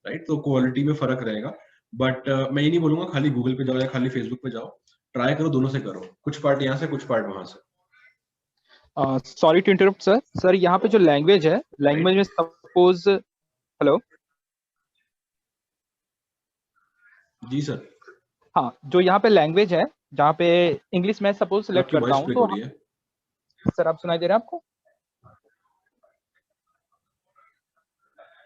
राइट। तो क्वालिटी में फर्क रहेगा, बट मैं ये नहीं बोलूंगा खाली गूगल पे जाओ या खाली फेसबुक पे जाओ, ट्राई करो, दोनों से करो, कुछ पार्ट यहाँ से कुछ पार्ट वहां से। सॉरी टू इंटरप्ट सर, यहाँ पे जो लैंग्वेज है, लैंग्वेज में सपोज, हेलो जी सर, हाँ, जो यहाँ पे लैंग्वेज है, जहाँ पे इंग्लिश में सपोज सिलेक्ट करता हूँ, तो सर आप सुनाई दे रहे हैं आपको?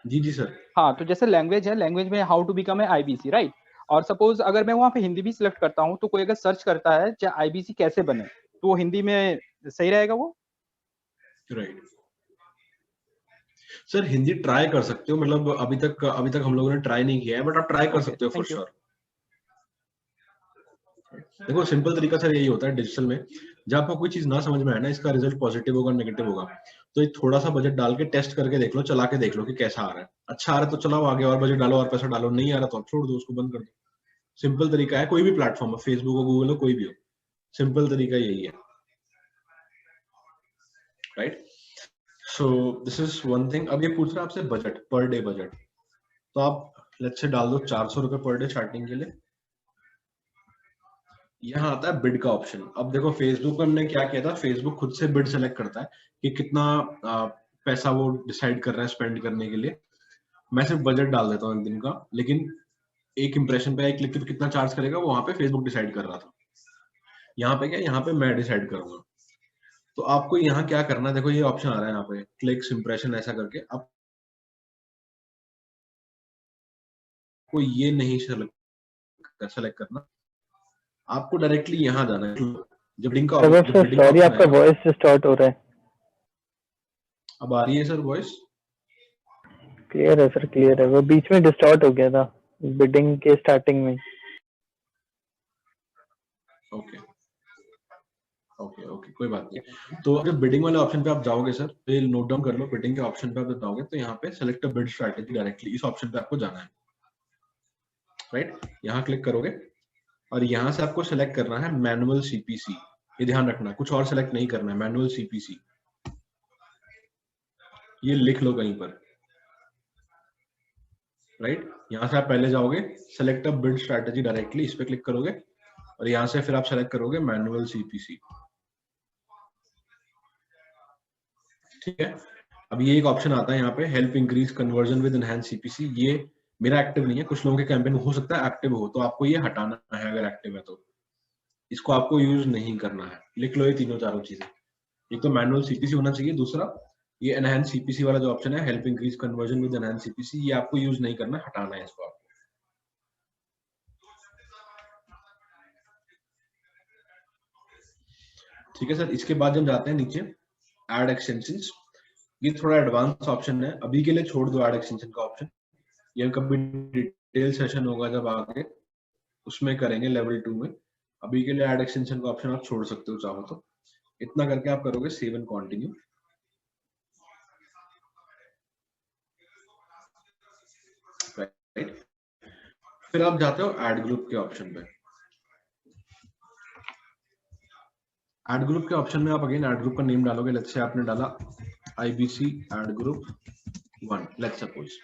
जी सर, हाँ, तो जैसे लैंग्वेज है, लैंग्वेज में how to become a IBC, right. और सपोज अगर मैं वहाँ पे हिंदी भी सिलेक्ट करता हूँ, तो कोई अगर सर्च करता है चाहे आईबीसी कैसे बने, तो वो हिंदी में सही रहेगा वो? राइट सर, हिंदी ट्राई कर सकते हो, मतलब अभी तक हम लोगों ने ट्राई नहीं किया है, बट आप ट्राई कर सकते हो फॉर श्योर। देखो सिंपल तरीका सर यही होता है डिजिटल में, जब आपको कोई चीज ना समझ में आए ना, इसका रिजल्ट पॉजिटिव होगा नेगेटिव होगा, तो एक थोड़ा सा बजट डाल के टेस्ट करके देख लो, चला के देख लो कि कैसा आ रहा है। अच्छा आ रहा है तो चलाओ आगे, और बजट डालो और पैसा डालो, नहीं आ रहा तो आप छोड़ दो, उसको बंद कर दो। सिंपल तरीका है, कोई भी प्लेटफॉर्म हो, फेसबुक हो, गूगल हो, कोई भी हो, सिंपल तरीका यही है, right. So this is one thing. अब ये पूछ रहा है आपसे बजट, पर डे बजट, तो आप लेट्स से डाल दो 400 रुपए पर डे स्टार्टिंग के लिए। यहाँ आता है बिड का ऑप्शन। अब देखो फेसबुक में हमने क्या किया था, फेसबुक खुद से बिड सेलेक्ट करता है कि कितना पैसा वो डिसाइड कर रहा है स्पेंड करने के लिए। मैं सिर्फ बजट डाल देता हूँ एक दिन का, लेकिन एक इंप्रेशन पे, एक क्लिक पे कितना चार्ज करेगा वो वहां पे फेसबुक डिसाइड कर रहा था। यहाँ पे क्या, यहाँ पे मैं डिसाइड करूंगा। तो आपको यहाँ क्या करना है, देखो ये ऑप्शन आ रहा है यहाँ पे, क्लिक्स, इंप्रेशन, ऐसा करके। आपको ये नहीं सेलेक्ट करना, आपको डायरेक्टली यहाँ जाना है। जब बिडिंग का सॉरी आपका वॉइस डिस्टॉर्ट हो रहा है। अब आ रही है सर वॉइस? क्लियर है सर, क्लियर है। वो बीच में डिस्टॉर्ट हो गया था बिडिंग के स्टार्टिंग में। ओके ओके ओके, कोई बात नहीं। तो जब बिडिंग वाले ऑप्शन पे आप जाओगे सर, तो ये नोट डाउन कर लो, बिडिंग के ऑप्शन पे आप जाओगे तो यहाँ पे select a bid strategy, directly इस ऑप्शन पे आपको जाना है, राइट। यहाँ क्लिक करोगे और यहाँ से आपको सेलेक्ट करना है मैनुअल सीपीसी। ये ध्यान रखना, कुछ और सेलेक्ट नहीं करना है, मैनुअल सीपीसी, ये लिख लो कहीं पर, राइट। यहाँ से आप पहले जाओगे, select a bid strategy, directly इस पे क्लिक करोगे और यहाँ से फिर आप सेलेक्ट करोगे मैनुअल सीपीसी, ठीक है। अब ये एक ऑप्शन आता है यहाँ पे, help increase conversion with enhance CPC. ये मेरा एक्टिव नहीं है, कुछ लोगों के कैंपेन हो सकता है एक्टिव हो, तो आपको ये हटाना है अगर एक्टिव है तो। इसको आपको यूज नहीं करना है। लिख लो ये तीनों चारों चीजें। एक तो मैनुअल सीपीसी होना चाहिए, दूसरा ये एनहांस सीपीसी वाला जो ऑप्शन है, help increase conversion with enhance CPC, ये आपको यूज नहीं करना, हटाना है इसको आपको। ठीक है सर। इसके बाद जब जाते हैं नीचे ऐड एक्सटेंशंस, ये थोड़ा एडवांस ऑप्शन है, अभी के लिए छोड़ दो ऐड एक्सटेंशन का ऑप्शन, ये कभी डिटेल सेशन होगा जब आगे उसमें करेंगे लेवल 2 में। अभी के लिए ऐड एक्सटेंशन का ऑप्शन आप छोड़ सकते हो चाहो तो। इतना करके आप करोगे सेव एंड कंटिन्यू। राइट, फिर आप जाते हो ऐड ग्रुप के ऑप्शन पे। ऐड ग्रुप के ऑप्शन में आप अगेन ऐड ग्रुप का नेम डालोगे। लेट्स से आपने डाला IBC add group 1, let's suppose.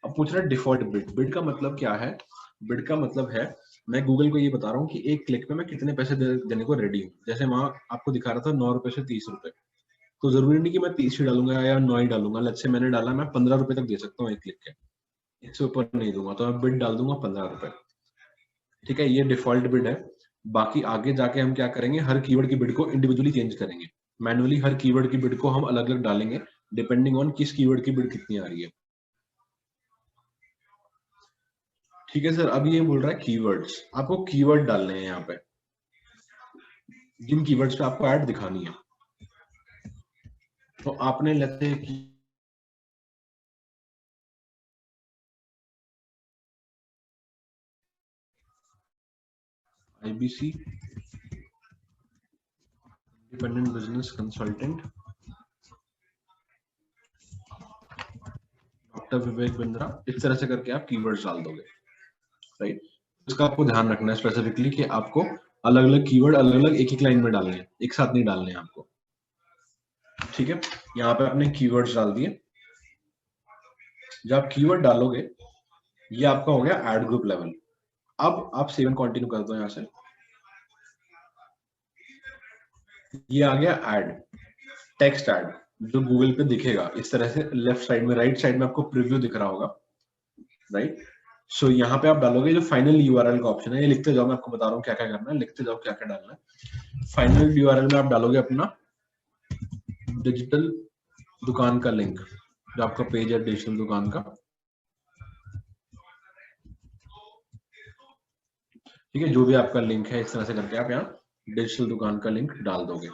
अब पूछ रहा है डिफॉल्ट बिड। बिड का मतलब क्या है? बिड का मतलब है मैं गूगल को ये बता रहा हूँ कि एक क्लिक पे मैं कितने पैसे देने को रेडी हूँ। जैसे वहां आपको दिखा रहा था 9 रुपए से 30 रुपए, तो जरूरी नहीं कि मैं 30 ही डालूंगा या 9 ही डालूंगा। लेट्स से मैंने डाला मैं 15 रुपए तक दे सकता हूँ एक क्लिक के, इससे ऊपर नहीं दूंगा, तो मैं बिड डाल दूंगा 15 रुपए। ठीक है, ये डिफॉल्ट बिड है। बाकी आगे जाके हम क्या करेंगे, हर कीवर्ड की बिड को इंडिविजुअली चेंज करेंगे। मैनुअली हर कीवर्ड की बिड को हम अलग अलग डालेंगे डिपेंडिंग ऑन किस कीवर्ड की बिड कितनी आ रही है। ठीक है सर। अब ये बोल रहा है कीवर्ड्स, आपको कीवर्ड डालने हैं यहाँ पे, जिन कीवर्ड्स पे आपको ऐड दिखानी है। तो आपने लेते हैं कि IBC independent business consultant doctor Vivek Bindra, इस तरह से करके आप कीवर्ड्स डाल दोगे। राइट, इसका आपको ध्यान रखना है स्पेसिफिकली कि आपको अलग अलग कीवर्ड अलग अलग एक एक लाइन में डालने हैं, एक साथ नहीं डालने हैं आपको। ठीक है, यहाँ पे आपने कीवर्ड्स डाल दिए। जब आप कीवर्ड डालोगे, ये आपका हो गया ऐड ग्रुप लेवल। अब आप सेव एंड कंटिन्यू कर दो। यहाँ से ये आ गया ऐड, टेक्स्ट ऐड, जो गूगल पे दिखेगा इस तरह से लेफ्ट साइड में, राइट साइड में आपको प्रीव्यू दिख रहा होगा। राइट, सो यहाँ पे आप डालोगे जो फाइनल यूआरएल का ऑप्शन है, ये लिखते जाओ, मैं आपको बता रहा हूँ क्या क्या करना है, लिखते जाओ क्या क्या डालना है। फाइनल यूआरएल में आप डालोगे अपना डिजिटल दुकान का लिंक, जो आपका पेज है डिजिटल दुकान का। ठीक है, जो भी आपका लिंक है इस तरह से करके आप यहाँ डिजिटल दुकान का लिंक डाल दोगे।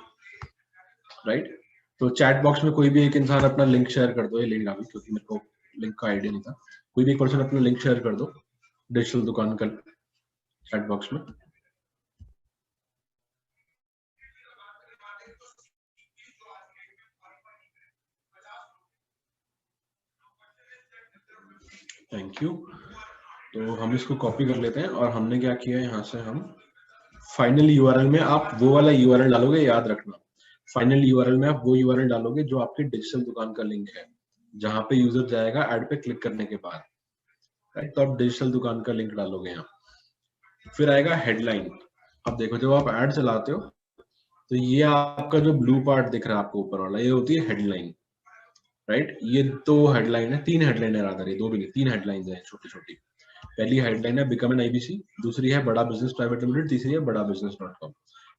राइट, तो चैट बॉक्स में कोई भी एक इंसान अपना लिंक शेयर कर दो, ये लिंक अभी क्योंकि मेरे को लिंक का आइडिया नहीं था, कोई भी एक पर्सन अपना लिंक शेयर कर दो डिजिटल दुकान का चैट बॉक्स में। Thank you. तो हम इसको कॉपी कर लेते हैं और हमने क्या किया, यहाँ से हम फाइनल यूआरएल में आप वो वाला यूआरएल डालोगे, याद रखना फाइनल यूआरएल में आप वो यूआरएल डालोगे जो आपके डिजिटल दुकान का लिंक है, जहां पे यूजर जाएगा ऐड पे क्लिक करने के बाद। राइट, तो आप डिजिटल दुकान का लिंक डालोगे यहाँ। फिर आएगा हेडलाइन। अब देखो जब आप ऐड चलाते हो तो ये आपका जो ब्लू पार्ट दिख रहा है आपको ऊपर वाला, ये होती है हेडलाइन। राइट, ये तो हेडलाइन है, 3 हेडलाइन है रादर, ये 2 भी नहीं 3 हेडलाइंस हैं छोटी छोटी। पहली हेडलाइन है बिकम एन आईबीसी, दूसरी है बड़ा बिजनेस प्राइवेट लिमिटेड, तीसरी है बड़ा business.com।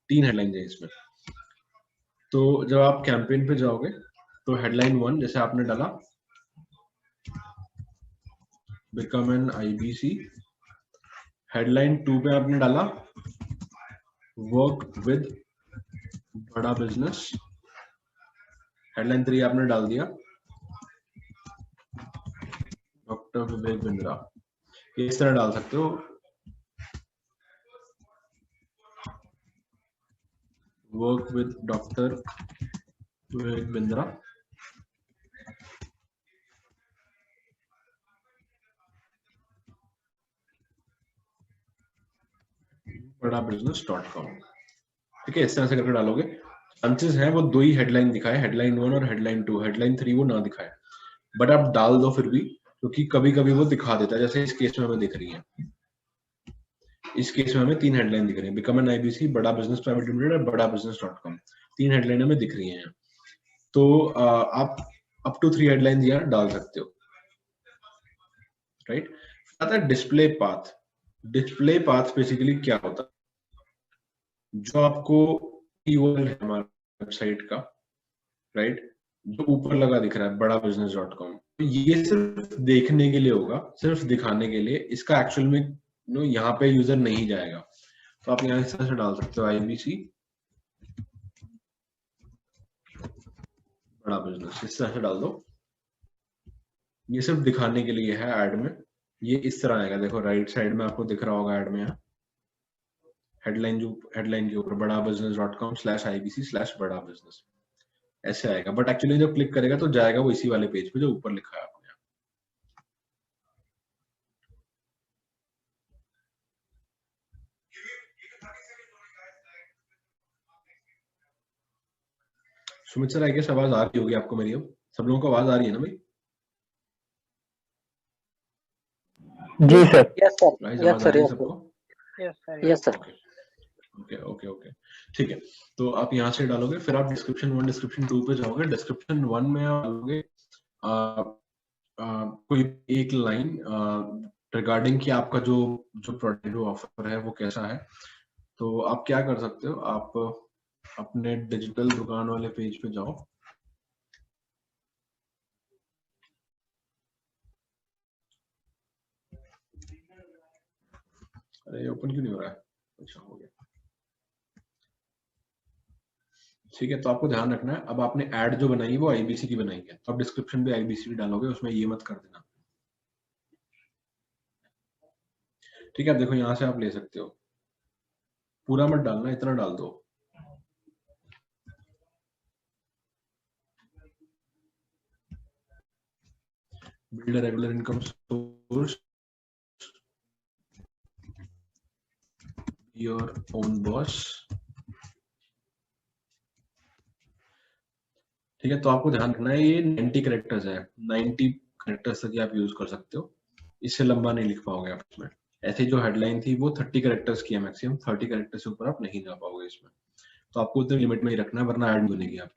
3 हेडलाइन है इसमें। तो जब आप कैंपेन पे जाओगे तो हेडलाइन 1 जैसे आपने डाला बिकम एन आईबीसी, हेडलाइन 2 पे आपने डाला वर्क विद बड़ा बिजनेस, हेडलाइन 3 आपने डाल दिया डॉक्टर विवेक बिंद्रा। इस तरह डाल सकते हो। Work with doctor Vivek Bindra, बड़ा business.com। ठीक है, इस तरह से करके डालोगे। चांसेस हैं वो 2 ही हेडलाइन दिखाए, हेडलाइन 1 और हेडलाइन 2, हेडलाइन 3 वो ना दिखाए, बट आप डाल दो फिर भी, क्योंकि कभी कभी वो दिखा देता है। जैसे इस केस में हमें दिख रही है, इस केस में हमें 3 हेडलाइन दिख रही है, बिकम एन आईबीसी, बड़ा बिजनेस प्राइवेट लिमिटेड और बड़ा business.com। 3 हेडलाइन हमें दिख रही हैं। तो आप अप टू 3 हेडलाइन यहाँ डाल सकते हो। राइट। आता है display path. Display path basically क्या होता है, जो आपको कीवर्ड है हमारे वेबसाइट का, राइट, जो ऊपर लगा दिख रहा है badabusiness.com, तो ये सिर्फ देखने के लिए होगा, सिर्फ दिखाने के लिए। इसका एक्चुअल में यहाँ पे यूजर नहीं जाएगा। तो आप यहाँ इस तरह से डाल सकते हो IBC बड़ा बिजनेस, इस तरह से डाल दो। ये सिर्फ दिखाने के लिए है ऐड में। ये इस तरह आएगा, देखो राइट साइड में आपको दिख रहा होगा ऐड में, यहाँ हेडलाइन के ऊपर badabusiness.com/IBC/बड़ा बिजनेस ऐसे आएगा। बट एक्चुअली जब क्लिक करेगा तो जाएगा वो इसी वाले पेज पे जो ऊपर लिखा है आपने। सुमित सर, आई गेस आवाज आ रही होगी आपको मेरी? अब सब लोगों को आवाज आ रही है ना भाई? जी sir. Yes sir, guys yes आवाज आ सर, रही है यस सबको? Yes sir. ओके, ठीक है। तो आप यहाँ से डालोगे, फिर आप डिस्क्रिप्शन 1 डिस्क्रिप्शन 2 पे जाओगे। डिस्क्रिप्शन 1 में आप डालोगे कोई एक लाइन रिगार्डिंग कि आपका जो प्रोडक्ट ऑफर है वो कैसा है। तो आप क्या कर सकते हो, आप अपने डिजिटल दुकान वाले पेज पे जाओ। अरे ओपन क्यों नहीं हो रहा है? अच्छा हो गया, ठीक है। तो आपको ध्यान रखना है, अब आपने ऐड जो बनाई है वो IBC की बनाई है, तो आप डिस्क्रिप्शन पे IBC डालोगे, उसमें ये मत कर देना, ठीक है। अब देखो यहाँ से आप ले सकते हो, पूरा मत डालना, इतना डाल दो। Build a regular income source, your own boss, ठीक है। तो आपको ध्यान रखना है ये 90 कैरेक्टर्स है, 90 कैरेक्टर्स तक आप यूज कर सकते हो, इससे लंबा नहीं लिख पाओगे आप इसमें। ऐसे जो हेडलाइन थी वो 30 कैरेक्टर्स की है मैक्सिमम, 30 कैरेक्टर्स से ऊपर आप नहीं जा पाओगे इसमें। तो आपको उतने लिमिट में ही रखना है, वरना ऐड बनेगी आप,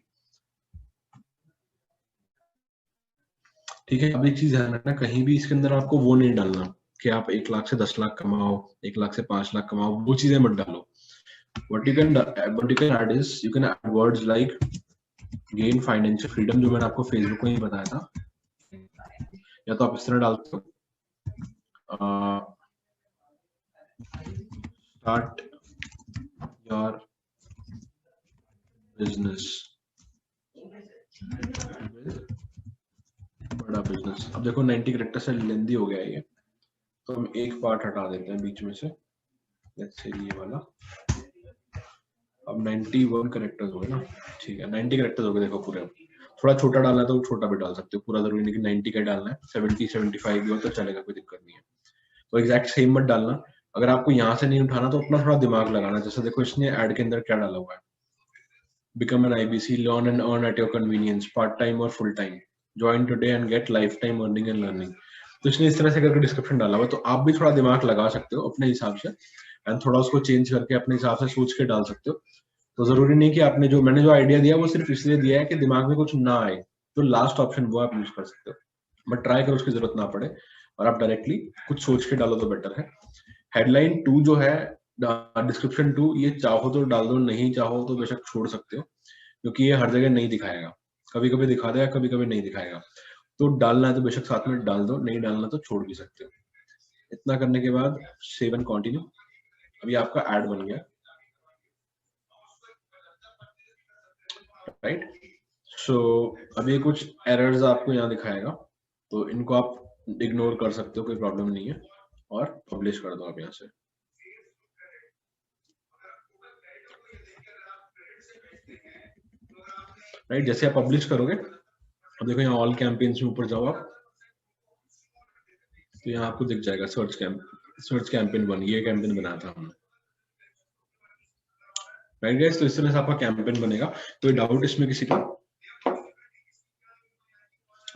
ठीक है। अब एक चीज ध्यान रखना, कहीं भी इसके अंदर आपको वो नहीं डालना कि आप 1 लाख से 10 लाख कमाओ, 1 लाख से 5 लाख कमाओ, वो चीजें मत डालो। What you can add is you can add words like gain financial freedom, जो मैंने आपको फेसबुक में ही बताया था। या तो आप इस तरह डालते हो, start your business बड़ा बिजनेस। अब देखो 90 कैरेक्टर से लेंदी हो गया ये, तो हम एक पार्ट हटा देते हैं बीच में से, लेट्स से ये वाला। अब 91 कैरेक्टर्स हो गए ना, ठीक है, 90 कैरेक्टर्स हो गए। देखो पूरे, थोड़ा छोटा डालना है तो छोटा भी डाल सकते हो, पूरा जरूरी नहीं कि 90 का डालना है, 70-75 भी हो तो चलेगा, कोई दिक्कत नहीं है। तो एग्जैक्ट सेम मत डालना। अगर आपको यहाँ से नहीं उठाना तो अपना थोड़ा दिमाग लगाना। जैसे देखो इसने ऐड के अंदर क्या डाला हुआ है, become an IBC, learn and earn at your convenience, part time और full time, join today and get life time earning and learning. तो इसने इस तरह से करके डिस्क्रिप्शन डाला हुआ, तो आप भी थोड़ा दिमाग लगा सकते हो अपने हिसाब से, एंड थोड़ा उसको चेंज करके अपने हिसाब से सोच के डाल सकते हो। तो जरूरी नहीं कि आपने मैंने जो आइडिया दिया वो सिर्फ इसलिए दिया है कि दिमाग में कुछ ना आए, तो लास्ट ऑप्शन वो आप यूज कर सकते हो, बट ट्राई करो उसकी जरूरत ना पड़े और आप डायरेक्टली कुछ सोच के डालो तो बेटर है। हेडलाइन 2 जो है, डिस्क्रिप्शन 2, ये चाहो तो डाल दो, नहीं चाहो तो बेशक छोड़ सकते हो, क्योंकि ये हर जगह नहीं दिखाएगा, कभी कभी दिखा देगा, कभी कभी नहीं दिखाएगा। तो डालना है तो बेशक साथ में डाल दो, नहीं डालना तो छोड़ भी सकते हो। इतना करने के बाद सेव एंड कंटिन्यू। अभी आपका ऐड बन गया, राइट। सो अभी कुछ एरर्स आपको यहाँ दिखाएगा, तो इनको आप इग्नोर कर सकते हो, कोई प्रॉब्लम नहीं है, और पब्लिश कर दो आप यहाँ से। राइट, जैसे आप पब्लिश करोगे, अब देखो यहाँ ऑल कैंपेन्स में ऊपर जाओ आप, तो यहाँ आपको दिख जाएगा सर्च कैंपेन 1, ये कैंपेन बनाया था हमने, राइट गाइस। तो इस तरह से आपका कैंपेन बनेगा। कोई डाउट इसमें किसी का?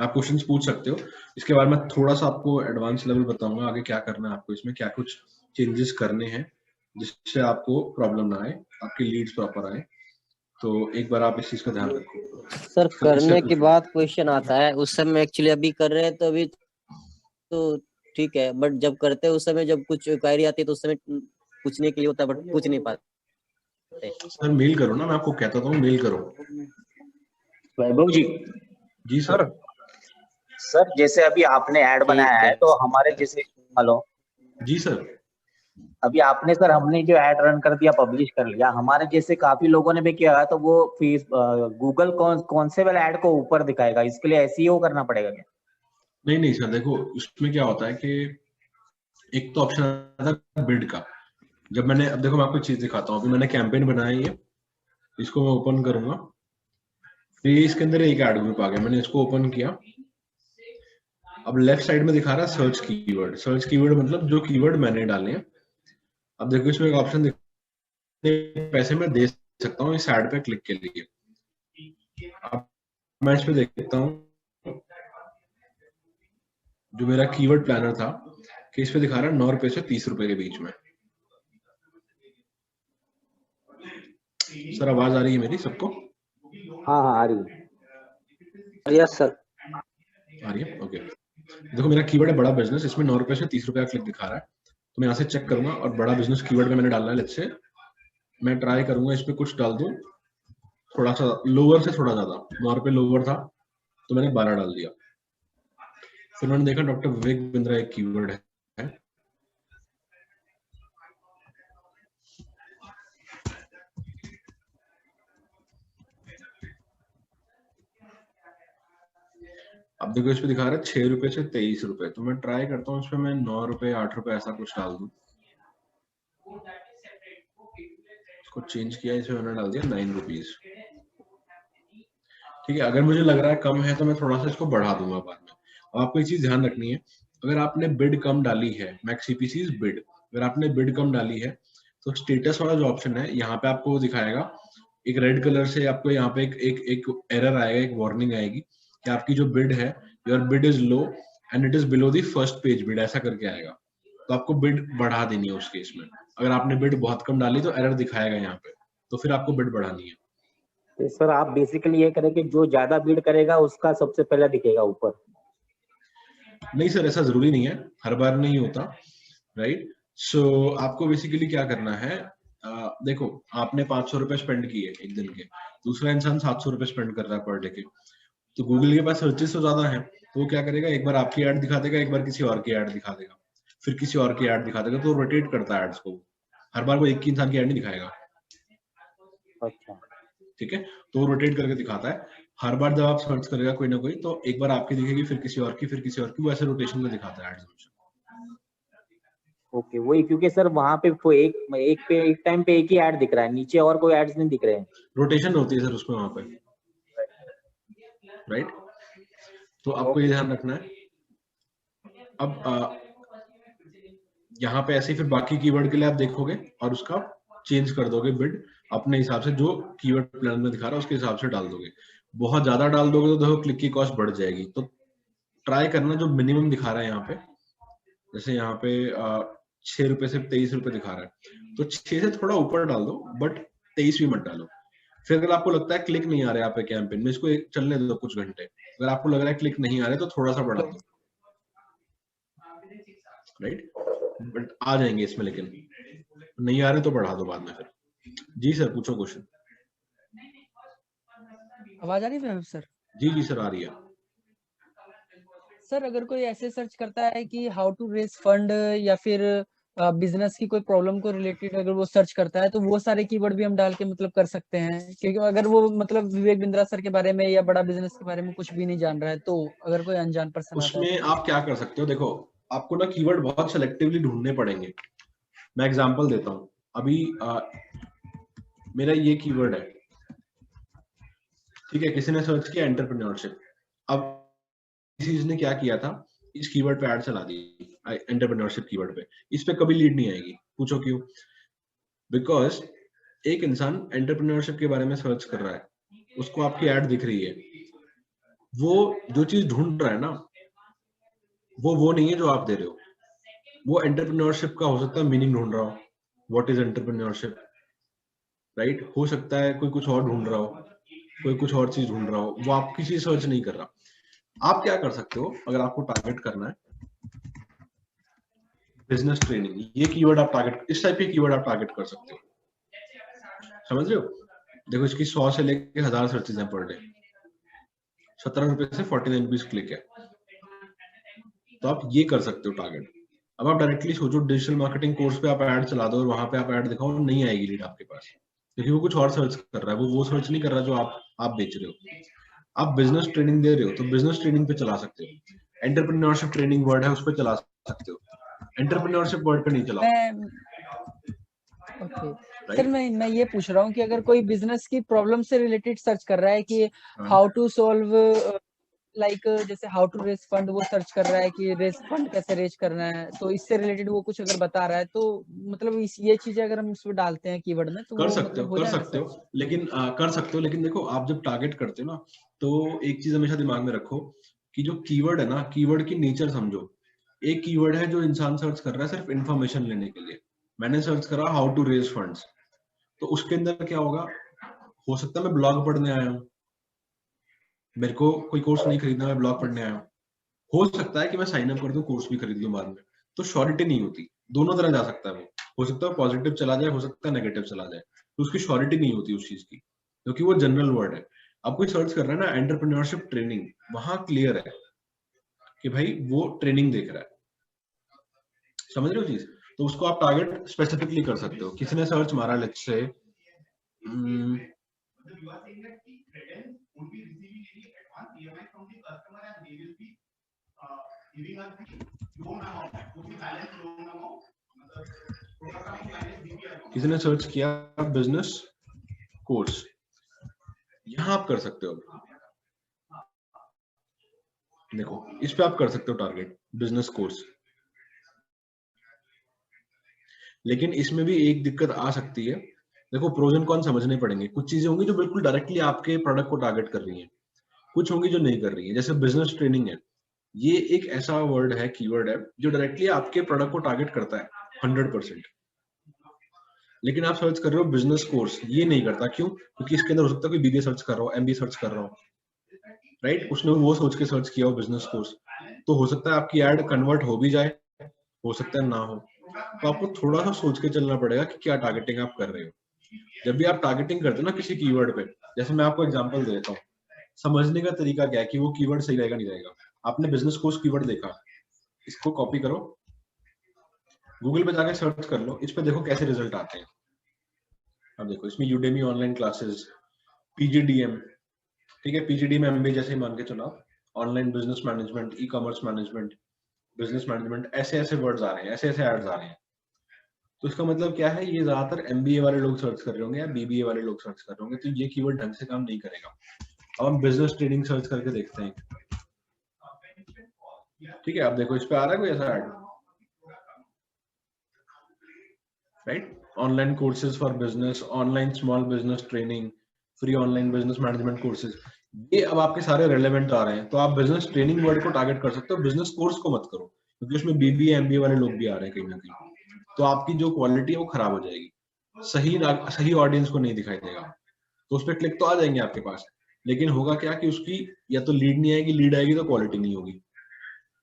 आप क्वेश्चंस पूछ सकते हो। इसके बारे में थोड़ा सा आपको एडवांस लेवल बताऊंगा आगे क्या करना है आपको, इसमें क्या कुछ चेंजेस करने हैं जिससे आपको प्रॉब्लम ना आए, आपकी लीड्स प्रॉपर आए। तो एक बार आप इस चीज का ध्यान रखो सर। करने के बाद क्वेश्चन आता है, उस समय एक्चुअली अभी कर रहे हैं तो अभी तो ठीक है, बट जब करते हैं उस समय जब कुछ क्वायरी आती है तो उस समय पूछने के लिए होता है बट पूछ नहीं पाते। सर मेल करो ना, मैं आपको कहता हूँ मेल करो। वैभव जी। जी सर। सर जैसे अभी आपने ऐड बनाया है तो हमारे जैसे, हेलो जी सर। अभी आपने सर हमने जो ऐड रन कर दिया, पब्लिश कर लिया, हमारे जैसे काफी लोगों ने भी किया है, तो वो गूगल कौन से वाले ऐड को ऊपर दिखाएगा, इसके लिए एसईओ करना पड़ेगा क्या? नहीं नहीं सर, देखो उसमें क्या होता है कि एक तो ऑप्शन आता है बिड का। जब मैंने, अब देखो मैं आपको चीज दिखाता हूँ, अभी मैंने कैंपेन बनाया है, इसको मैं ओपन करूंगा, फिर इसके अंदर एक ऐड ग्रुप आ गया, मैंने इसको ओपन किया। अब लेफ्ट साइड में दिखा रहा है सर्च कीवर्ड। सर्च कीवर्ड मतलब जो कीवर्ड मैंने डाले हैं। अब देखो इसमें एक ऑप्शन पैसे में दे सकता हूँ इस ऐड पे क्लिक के लिए। अब मैं इस पे देखता हूँ जो मेरा कीवर्ड प्लानर था कि इस पे दिखा रहा है 9 रुपए से 30 रुपए के बीच में। सर आवाज आ रही है मेरी सबको? हाँ हाँ आ रही है। Yes sir. आ रही है, ओके। देखो मेरा कीवर्ड है बड़ा बिजनेस, इसमें 9 रुपए से 30 रुपए का क्लिक दिखा रहा है, तो मैं यहाँ से चेक करूंगा और बड़ा बिजनेस कीवर्ड में मैंने डालना है। लेट्स से मैं ट्राई करूंगा इस पे कुछ डाल दूं, थोड़ा सा लोअर से थोड़ा ज्यादा, 9 रुपए लोअर था तो मैंने 12 डाल दिया। फिर मैंने देखा डॉक्टर विवेक बिंद्रा एक कीवर्ड है, अब देखो इस पे दिखा रहा है 6 रुपए से 23 रुपए, तो मैं ट्राई करता हूँ इस पे मैं 9 रुपए 8 रुपए ऐसा कुछ डाल दूं। इसको चेंज किया, इसमें मैंने डाल दिया 9 रुपीज। ठीक है, अगर मुझे लग रहा है कम है तो मैं थोड़ा सा इसको बढ़ा दूंगा बाद में। अब आपको एक चीज ध्यान रखनी है, अगर आपने बिड कम डाली है, मैक्स सीपीसी बिड, अगर आपने बिड कम डाली है तो स्टेटस वाला जो ऑप्शन है यहाँ पे आपको दिखाएगा एक रेड कलर से, आपको यहाँ पे एक एरर आएगा, एक वार्निंग आएगी कि आपकी जो बिड है, your bid is low and it is below the first page bid, ऐसा करके आएगा। तो आपको बिड बढ़ा देनी है उस केस में। अगर आपने बिड बहुत कम डाली तो एरर दिखाएगा यहाँ पे, तो फिर आपको बिड बढ़ानी है। तो सर आप बेसिकली ये करें कि जो ज्यादा बिड करेगा उसका सबसे पहले दिखेगा ऊपर? नहीं सर, ऐसा जरूरी नहीं है, हर बार नहीं होता, राइट। सो आपको बेसिकली क्या करना है, देखो आपने 500 रुपए स्पेंड किए एक दिन के, दूसरा इंसान 700 रुपए स्पेंड कर रहा है पर डे के, तो गूगल के पास सर्चेस तो ज्यादा है, तो वो क्या करेगा, एक बार आपकी ऐड दिखा देगा, एक बार किसी और की ऐड दिखा देगा, फिर किसी और की ऐड दिखा देगा, तो रोटेट करता है एड्स को, हर बार वो एक ही इंसान की ऐड नहीं दिखाएगा। अच्छा ठीक है, तो वो रोटेट करके दिखाता है। हर बार जब आप सर्च करेगा कोई ना कोई, तो एक बार आपकी दिखेगी, फिर किसी और की, फिर किसी और की, वो ऐसे रोटेशन में दिखाता है एड्स। ओके, वही क्योंकि सर वहाँ पे एक टाइम पे एक ही ऐड दिख रहा है, नीचे और कोई एड्स नहीं दिख रहे हैं। रोटेशन होती है सर उसमें वहां पे, राइट। तो आपको ये ध्यान रखना है। अब यहाँ पे ऐसे फिर बाकी कीवर्ड के लिए आप देखोगे और उसका चेंज कर दोगे बिड अपने हिसाब से, जो कीवर्ड प्लान में दिखा रहा है उसके हिसाब से डाल दोगे। बहुत ज्यादा डाल दोगे तो देखो क्लिक की कॉस्ट बढ़ जाएगी, तो ट्राई करना जो मिनिमम दिखा रहा है यहाँ पे, जैसे यहाँ पे 6 रुपए से 23 रुपए दिखा रहा है, तो 6 से थोड़ा ऊपर डाल दो, बट 23 भी मत डालो। फिर अगर आपको लगता है क्लिक नहीं आ रहा है आप कैंपेन में, इसको चलने दो कुछ घंटे, अगर आपको लग रहा है क्लिक नहीं आ रहे तो थोड़ा सा बढ़ा दो, राइट। बट आ जाएंगे इसमें, लेकिन नहीं आ रहे तो बढ़ा दो बाद में फिर। जी सर पूछो क्वेश्चन। आवाज आ रही है सर? जी जी सर आ रही है। सर अगर कोई ऐसे सर्च करता है कि हाउ टू रेज फंड या फिर बिजनेस की कोई प्रॉब्लम को रिलेटेड अगर वो सर्च करता है, तो वो सारे कीवर्ड भी हम डाल के मतलब कर सकते हैं, क्योंकि अगर वो मतलब विवेक बिंद्रा सर के बारे में या बड़ा बिजनेस के बारे में कुछ भी नहीं जान रहा है, तो अगर कोई अनजान पर्सन आता है उसमें आप क्या कर सकते हो, देखो आपको ना कीवर्ड बहुत सेलेक्टिवली ढूंढने पड़ेंगे। मैं एग्जांपल देता हूँ, अभी मेरा ये कीवर्ड है, ठीक है, किसी ने सर्च किया एंटरप्रेन्योरशिप, अब किसी ने क्या किया था, इस कीवर्ड पे ऐड चला दी एंटरप्रेन्योरशिप कीवर्ड पे, इस पे कभी लीड नहीं आएगी। पूछो क्यों? बिकॉज एक इंसान एंटरप्रेन्योरशिप के बारे में सर्च कर रहा है, उसको आपकी ऐड दिख रही है, वो जो चीज ढूंढ रहा है ना, वो नहीं है जो आप दे रहे हो। वो एंटरप्रेन्योरशिप का हो सकता है मीनिंग ढूंढ रहा हो, व्हाट इज एंटरप्रेन्योरशिप, राइट। हो सकता है कोई कुछ और ढूंढ रहा हो, कोई कुछ और चीज ढूंढ रहा हो, वो आपकी चीज सर्च नहीं कर रहा। आप क्या कर सकते हो, अगर आपको टारगेट करना है, बिजनेस ट्रेनिंग, ये कीवर्ड आप टारगेट, इस टाइप के कीवर्ड आप टारगेट कर सकते हो, समझ रहे हो? देखो इसकी 100 से लेके 1000 सर्चेज हैं पर डे, 17 रुपए से 49 रुपीज क्लिक है, तो आप ये कर सकते हो टारगेट। अब आप डायरेक्टली सोचो डिजिटल मार्केटिंग कोर्स पे आप ऐड चला दो और वहां पे आप ऐड दिखाओ, नहीं आएगी लीड आपके पास, क्योंकि वो कुछ और सर्च कर रहा है, वो सर्च नहीं कर रहा जो आप बेच रहे हो। आप बिजनेस ट्रेनिंग दे रहे हो तो बिजनेस ट्रेनिंग पे चला सकते हो, एंटरप्रेन्योरशिप ट्रेनिंग वर्ड है उस पर चला सकते हो, एंटरप्रेन्योरशिप वर्ड पे नहीं चलाओ। ओके सर, मैं ये पूछ रहा हूँ कि अगर कोई बिजनेस की प्रॉब्लम से रिलेटेड सर्च कर रहा है कि हाउ टू सॉल्व, लाइक जैसे हाउ टू रेज फंड वो सर्च कर रहा है कि रेज फंड कैसे रेज करना है, तो इससे रिलेटेड वो कुछ अगर बता रहा है तो मतलब ये चीजें अगर हम इसमें डालते हैं कीवर्ड में तो कर वो सकते मतलब हो, हो कर जाएगा सकते हो, सर? लेकिन कर सकते हो, लेकिन देखो आप जब टारगेट करते हो ना, तो एक चीज हमेशा दिमाग में रखो कि जो कीवर्ड है ना, कीवर्ड की नेचर समझो। एक कीवर्ड है जो इंसान सर्च कर रहा है सिर्फ इंफॉर्मेशन लेने के लिए, मैंने सर्च करा हाउ टू रेज फंड्स, तो उसके अंदर क्या होगा, हो सकता है मैं ब्लॉग पढ़ने आया हूँ, मेरे को कोई कोर्स नहीं खरीदना, मैं ब्लॉग पढ़ने आया हूँ, हो सकता है कि मैं साइन अप कर दूं, कोर्स भी खरीद लूं बाद में, तो श्योरिटी नहीं होती, दोनों तरह जा सकता है वो, हो सकता है पॉजिटिव चला जाए, हो सकता है नेगेटिव चला जाए, तो उसकी श्योरिटी नहीं होती उस चीज की, क्योंकि वो जनरल वर्ड है। आप कोई सर्च कर रहे हैं ना एंटरप्रेन्योरशिप ट्रेनिंग, वहां क्लियर है कि भाई वो ट्रेनिंग देख रहा है, समझ रहे हो चीज, तो उसको आप टारगेट स्पेसिफिकली कर सकते हो। किसी ने सर्च मारा लेट्स से किसी ने सर्च किया बिजनेस कोर्स, यहां आप कर सकते हो, देखो इस पे आप कर सकते हो टारगेट बिजनेस कोर्स, लेकिन इसमें भी एक दिक्कत आ सकती है, देखो प्रोज एंड कॉन समझने पड़ेंगे। कुछ चीजें होंगी जो बिल्कुल डायरेक्टली आपके प्रोडक्ट को टारगेट कर रही हैं, कुछ होंगी जो नहीं कर रही है, जैसे बिजनेस ट्रेनिंग है, ये एक ऐसा वर्ड है, कीवर्ड है जो डायरेक्टली आपके प्रोडक्ट को टारगेट करता है 100%, लेकिन आप सर्च कर रहे हो बिजनेस कोर्स, ये नहीं करता, क्यों? क्योंकि इसके अंदर हो सकता है कोई बीबीए सर्च कर रहा हो, एमबीए सर्च कर रहा हो, राइट, उसने वो सोच के सर्च किया हो बिजनेस कोर्स, तो हो सकता है आपकी एड कन्वर्ट हो भी जाए, हो सकता है ना हो, तो आपको थोड़ा सा सोच के चलना पड़ेगा कि क्या टारगेटिंग आप कर रहे हो। जब भी आप टारगेटिंग करते हो ना किसी कीवर्ड पे, जैसे मैं आपको एग्जांपल देता हूँ, समझने का तरीका क्या है कि वो कीवर्ड सही रहेगा नहीं रहेगा। आपने बिजनेस कोर्स कीवर्ड देखा, इसको कॉपी करो, गूगल पे जाके सर्च कर लो, इस पे देखो कैसे रिजल्ट आते हैं। अब देखो इसमें यूडेमी ऑनलाइन क्लासेस, पीजीडीएम, ठीक है, पीजीडीएम एमबीए जैसे ही मान के चलो, online business management, e commerce management, business management, ऐसे ऐसे वर्ड्स आ रहे हैं, ऐसे ऐसे एड्स आ रहे हैं। तो इसका मतलब क्या है, ये ज्यादातर एमबीए वाले लोग सर्च कर रहे होंगे या बीबीए वाले लोग सर्च कर रहे होंगे, तो ये कीवर्ड ढंग से काम नहीं करेगा। अब हम बिजनेस ट्रेनिंग सर्च करके देखते हैं, ठीक है, अब देखो इस पे आ रहा है कोई ऐसा ad, right, online courses for business, online small business training, free online business management courses, ये अब आपके सारे रेलेवेंट आ रहे हैं। तो आप बिजनेस ट्रेनिंग वर्ड को टारगेट कर सकते हो, बिजनेस कोर्स को मत करो, क्योंकि उसमें बीबीए एमबीए वाले लोग भी आ रहे हैं कहीं ना कहीं, तो आपकी जो क्वालिटी है वो खराब हो जाएगी, सही ऑडियंस को नहीं दिखाई देगा। तो उस पर क्लिक तो आ जाएंगे आपके पास, लेकिन होगा क्या कि उसकी या तो लीड नहीं आएगी, लीड आएगी तो क्वालिटी नहीं होगी,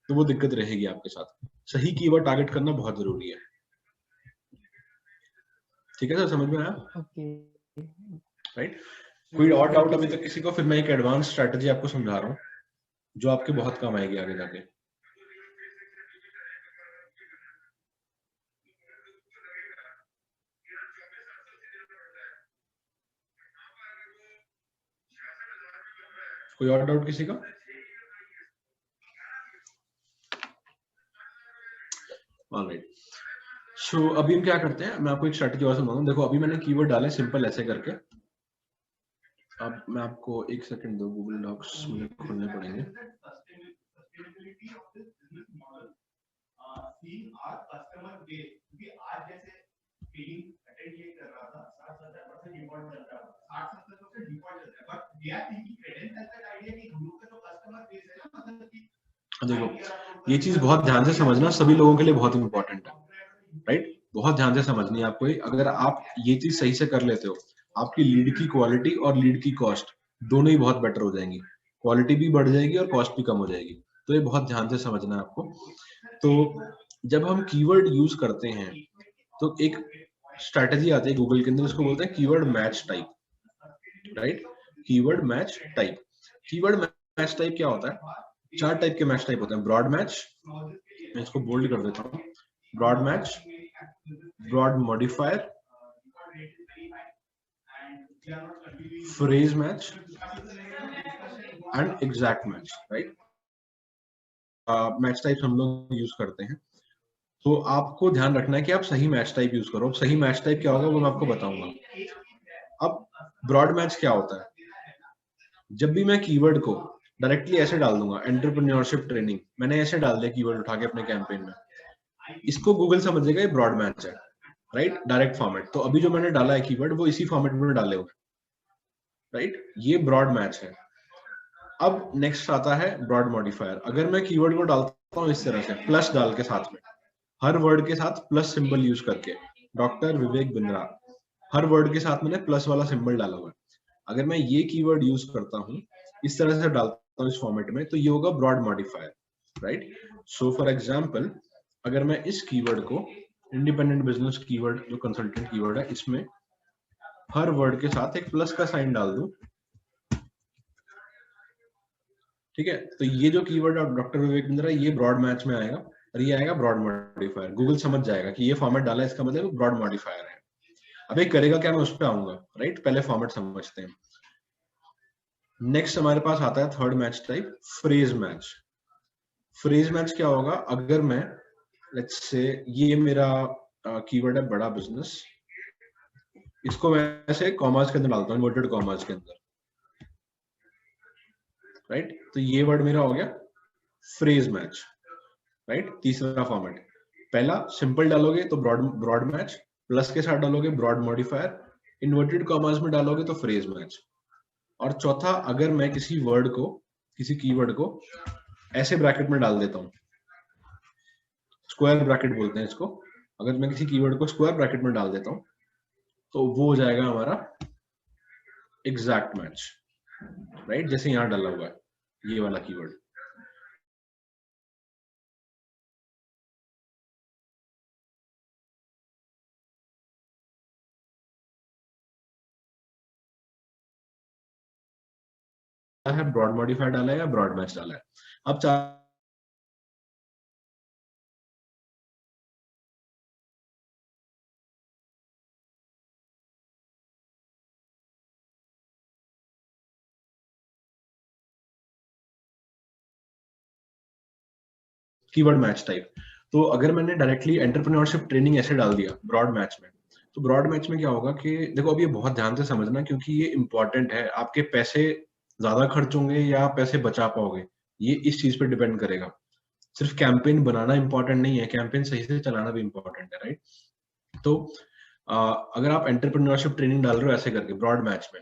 तो वो दिक्कत रहेगी आपके साथ। सही कीवर्ड टारगेट करना बहुत जरूरी है, ठीक है सर, समझ में आया? राइट, कोई और डाउट अभी तक किसी को? फिर मैं एक एडवांस स्ट्रेटजी आपको समझा रहा हूँ जो आपके बहुत काम आएगी आगे जाके। कोई और डाउट किसी का? ऑलराइट, सो अभी हम क्या करते हैं, मैं आपको एक स्ट्रेटजी और समझाऊंगा। देखो अभी मैंने कीवर्ड डाले सिंपल ऐसे करके, अब मैं आपको एक सेकंड दो, गूगल डॉक्स मुझे खोलने पड़ेंगे। देखो ये चीज बहुत ध्यान से समझना, सभी लोगों के लिए बहुत इंपॉर्टेंट है, राइट, बहुत ध्यान से समझनी है आपको। अगर आप ये चीज सही से कर लेते हो, आपकी लीड की क्वालिटी और लीड की कॉस्ट दोनों ही बहुत बेटर हो जाएंगी, क्वालिटी भी बढ़ जाएगी और कॉस्ट भी कम हो जाएगी। तो ये बहुत ध्यान से समझना है आपको। तो जब हम कीवर्ड यूज करते हैं तो एक स्ट्रैटेजी आती है गूगल के अंदर, इसको बोलते हैं keyword match type, right? Keyword match type. Keyword match type क्या होता है? 4 टाइप के मैच टाइप होते हैं। ब्रॉड मैच, मैं इसको बोल्ड कर देता हूँ, broad match, broad modifier, phrase match and exact match, right? Match type हम लोग यूज करते हैं। तो आपको ध्यान रखना है कि आप सही मैच टाइप यूज करो। सही मैच टाइप क्या होगा वो मैं आपको बताऊंगा। अब ब्रॉड मैच क्या होता है? जब भी मैं कीवर्ड को डायरेक्टली ऐसे डाल दूंगा, एंटरप्रेन्योरशिप ट्रेनिंग, मैंने ऐसे डाल दिया कीवर्ड उठा के अपने कैंपेन में, इसको गूगल समझेगा ये ब्रॉड मैच है, राइट? Direct format. तो अभी जो मैंने डाला है कीवर्ड वो इसी फॉर्मेट में डाले हुए, राइट? ये ब्रॉड मैच है। अब नेक्स्ट आता है ब्रॉड मॉडिफायर। अगर मैं कीवर्ड को डालता हूँ इस तरह से, प्लस डाल के साथ में, हर वर्ड के साथ प्लस सिंबल यूज करके, डॉक्टर विवेक बिंद्रा, हर वर्ड के साथ मैंने प्लस वाला सिंबल डाला हुआ है। अगर मैं ये कीवर्ड यूज करता हूँ, इस तरह से डालता हूँ इस फॉर्मेट में, तो ये होगा broad modifier, right? So for example, अगर मैं इस कीवर्ड को इंडिपेंडेंट बिजनेस कीवर्ड, जो कंसल्टेंट कीवर्ड है, इसमें हर वर्ड के साथ एक प्लस का साइन डाल दूं, ठीक है, तो ये जो कीवर्ड डॉक्टर विवेक बिंद्रा, ये ब्रॉड मैच में आएगा और ये आएगा ब्रॉड मॉडिफायर। गूगल समझ जाएगा कि ये फॉर्मेट डाला है, इसका मतलब ब्रॉड मॉडिफायर है। अब ये करेगा क्या, मैं उस पर आऊंगा, राइट? पहले फॉर्मेट समझते हैं। नेक्स्ट हमारे पास आता है third match type, phrase match. Phrase match क्या होगा? अगर मैं लेट्स से ये मेरा कीवर्ड है बड़ा बिजनेस, इसको मैं ऐसे कॉमास के अंदर डालता हूँ, इन्वर्टेड कॉमास के अंदर, राइट? तो ये वर्ड मेरा हो गया फ्रेज मैच, राइट? तीसरा फॉर्मेट, पहला सिंपल डालोगे तो ब्रॉड मैच, प्लस के साथ डालोगे ब्रॉड मॉडिफायर, इन्वर्टेड कॉमास में डालोगे तो फ्रेज मैच। और चौथा, अगर मैं किसी वर्ड को, किसी कीवर्ड को ऐसे ब्रैकेट में डाल देता हूं, स्क्वायर ब्रैकेट बोलते हैं इसको, अगर मैं किसी कीवर्ड को स्क्वायर ब्रैकेट में डाल देता हूं तो वो हो जाएगा हमारा एग्जैक्ट मैच, राइट? जैसे यहां डाला हुआ है ये वाला कीवर्ड। है ब्रॉड मॉडिफायर डाला है या ब्रॉड मैच डाला है। अब कीवर्ड मैच टाइप, तो अगर मैंने डायरेक्टली एंटरप्रेन्योरशिप ट्रेनिंग ऐसे डाल दिया ब्रॉड मैच में, तो ब्रॉड मैच में क्या होगा कि देखो, अब ये बहुत ध्यान से समझना क्योंकि ये इंपॉर्टेंट है। आपके पैसे ज्यादा खर्च होंगे या पैसे बचा पाओगे, ये इस चीज पे डिपेंड करेगा। सिर्फ कैंपेन बनाना इंपॉर्टेंट नहीं है, कैंपेन सही से चलाना भी इंपॉर्टेंट है, राइट? तो अगर आप एंटरप्रेन्योरशिप ट्रेनिंग डाल रहे हो ऐसे करके ब्रॉड मैच में,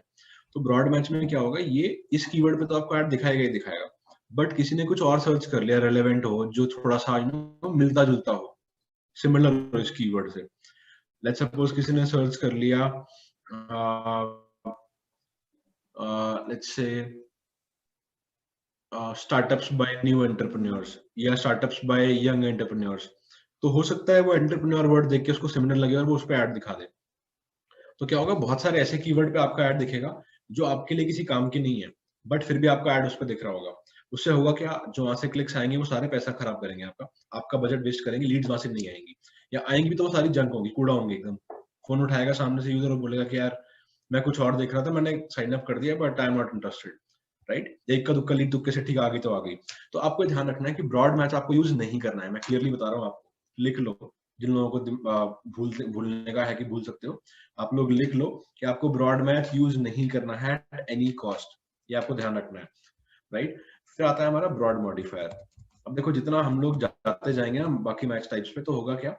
तो ब्रॉड मैच में क्या होगा, ये इस कीवर्ड पे तो आपको ऐड दिखाएगा ही दिखाएगा, बट किसी ने कुछ और सर्च कर लिया रेलेवेंट हो, जो थोड़ा सा मिलता जुलता हो, सिमिलर हो इस कीवर्ड से। लेट्स सपोज किसी ने सर्च कर लिया let's say startups by new entrepreneurs या स्टार्टअप्स बाय यंग एंटरप्रेन्योर्स, तो हो सकता है वो एंटरप्रेन्योर वर्ड देख के उसको सिमिलर लगे और वो उस पर ऐड दिखा दे। तो क्या होगा, बहुत सारे ऐसे कीवर्ड पे आपका ऐड दिखेगा जो आपके लिए किसी काम की नहीं है, बट फिर भी आपका ऐड उस पर दिख रहा होगा। उससे होगा क्या, जो वहां से क्लिक्स आएंगे वो सारे पैसा खराब करेंगे, आपका बजट वेस्ट करेंगे, लीड्स वहां से नहीं आएंगी, या आएंगी भी तो वो सारी जंक होंगी, कूड़ा होंगे एकदम। फोन उठाएगा सामने से यूजर और बोलेगा कि यार मैं कुछ और देख रहा था, मैंने साइन अप कर दिया but I am not interested, right? एक का दुक्का लीड तुक्के से ठीक आ गई तो आ गई। तो आपको ध्यान रखना है कि ब्रॉड मैच आपको यूज नहीं करना है, मैं क्लियरली बता रहा हूँ आपको, लिख लो। जिन लोगों को भूलने का है कि भूल सकते हो, आप लोग लिख लो कि आपको ब्रॉड मैच यूज नहीं करना है एट एनी कॉस्ट, ये आपको ध्यान रखना है, राइट? फिर आता है हमारा ब्रॉड मॉडिफायर। अब देखो, जितना हम लोग जाते जाएंगे ना बाकी मैच टाइप्स पे, तो होगा क्या,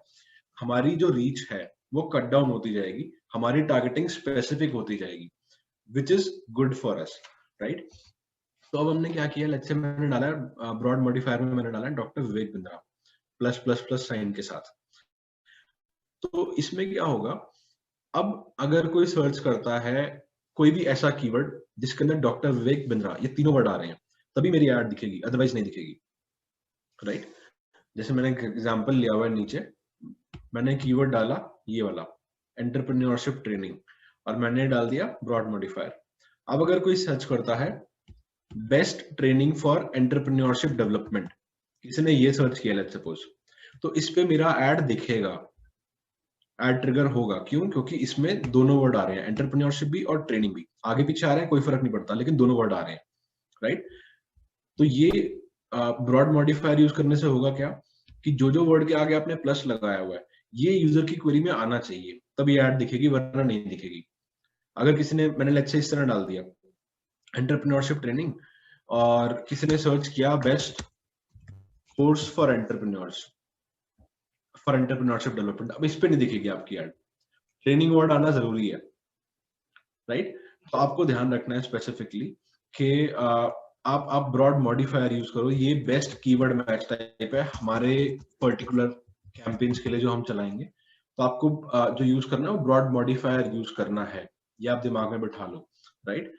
हमारी जो रीच है वो कट डाउन होती जाएगी, हमारी टारगेटिंग स्पेसिफिक होती जाएगी, which is good for us, right? तो अब हमने क्या किया, लेट्स से मैंने डाला है ब्रॉड मॉडिफायर में मैंने डाला है doctor Vivek Bindra plus plus plus sign के साथ। तो इसमें क्या होगा, अब अगर कोई सर्च करता है कोई भी ऐसा कीवर्ड जिसके अंदर डॉक्टर विवेक बिंद्रा ये तीनों वर्ड आ रहे हैं, तभी मेरी ऐड दिखेगी, अदरवाइज नहीं दिखेगी, राइट? जैसे मैंने एग्जांपल लिया हुआ है नीचे, मैंने कीवर्ड डाला ये वाला एंटरप्रेन्योरशिप ट्रेनिंग और मैंने डाल दिया ब्रॉड मॉडिफायर। अब अगर कोई सर्च करता है best training for entrepreneurship development, किसी ने ये सर्च किया लेट्स सपोज, तो इस पे मेरा ऐड दिखेगा, ऐड ट्रिगर होगा। क्यों? क्योंकि इसमें दोनों वर्ड आ रहे हैं, एंटरप्रेन्योरशिप भी और ट्रेनिंग भी, आगे पीछे आ रहे हैं कोई फर्क नहीं पड़ता, लेकिन दोनों वर्ड आ रहे हैं, राइट। तो ये ब्रॉड मॉडिफायर यूज करने से होगा क्या कि जो जो वर्ड के आगे आपने प्लस लगाया हुआ है ये यूजर की क्वेरी में आना चाहिए, तब ये ऐड दिखेगी, वरना नहीं दिखेगी। अगर किसी ने, मैंने लेट्स से इस तरह डाल दिया एंटरप्रेन्योरशिप ट्रेनिंग और किसी ने सर्च किया best course for entrepreneurs for entrepreneurship development, अब इस पे नहीं दिखेगी आपकी ऐड, ट्रेनिंग वर्ड आना जरूरी है, राइट। तो आपको ध्यान रखना है स्पेसिफिकली कि आप ब्रॉड मॉडिफायर यूज करो। ये बेस्ट कीवर्ड मैच टाइप है हमारे पर्टिकुलर कैंपेन्स के लिए जो हम चलाएंगे। तो आपको जो यूज करना है वो ब्रॉड मॉडिफायर यूज करना है, ये आप दिमाग में बिठा लो, राइट।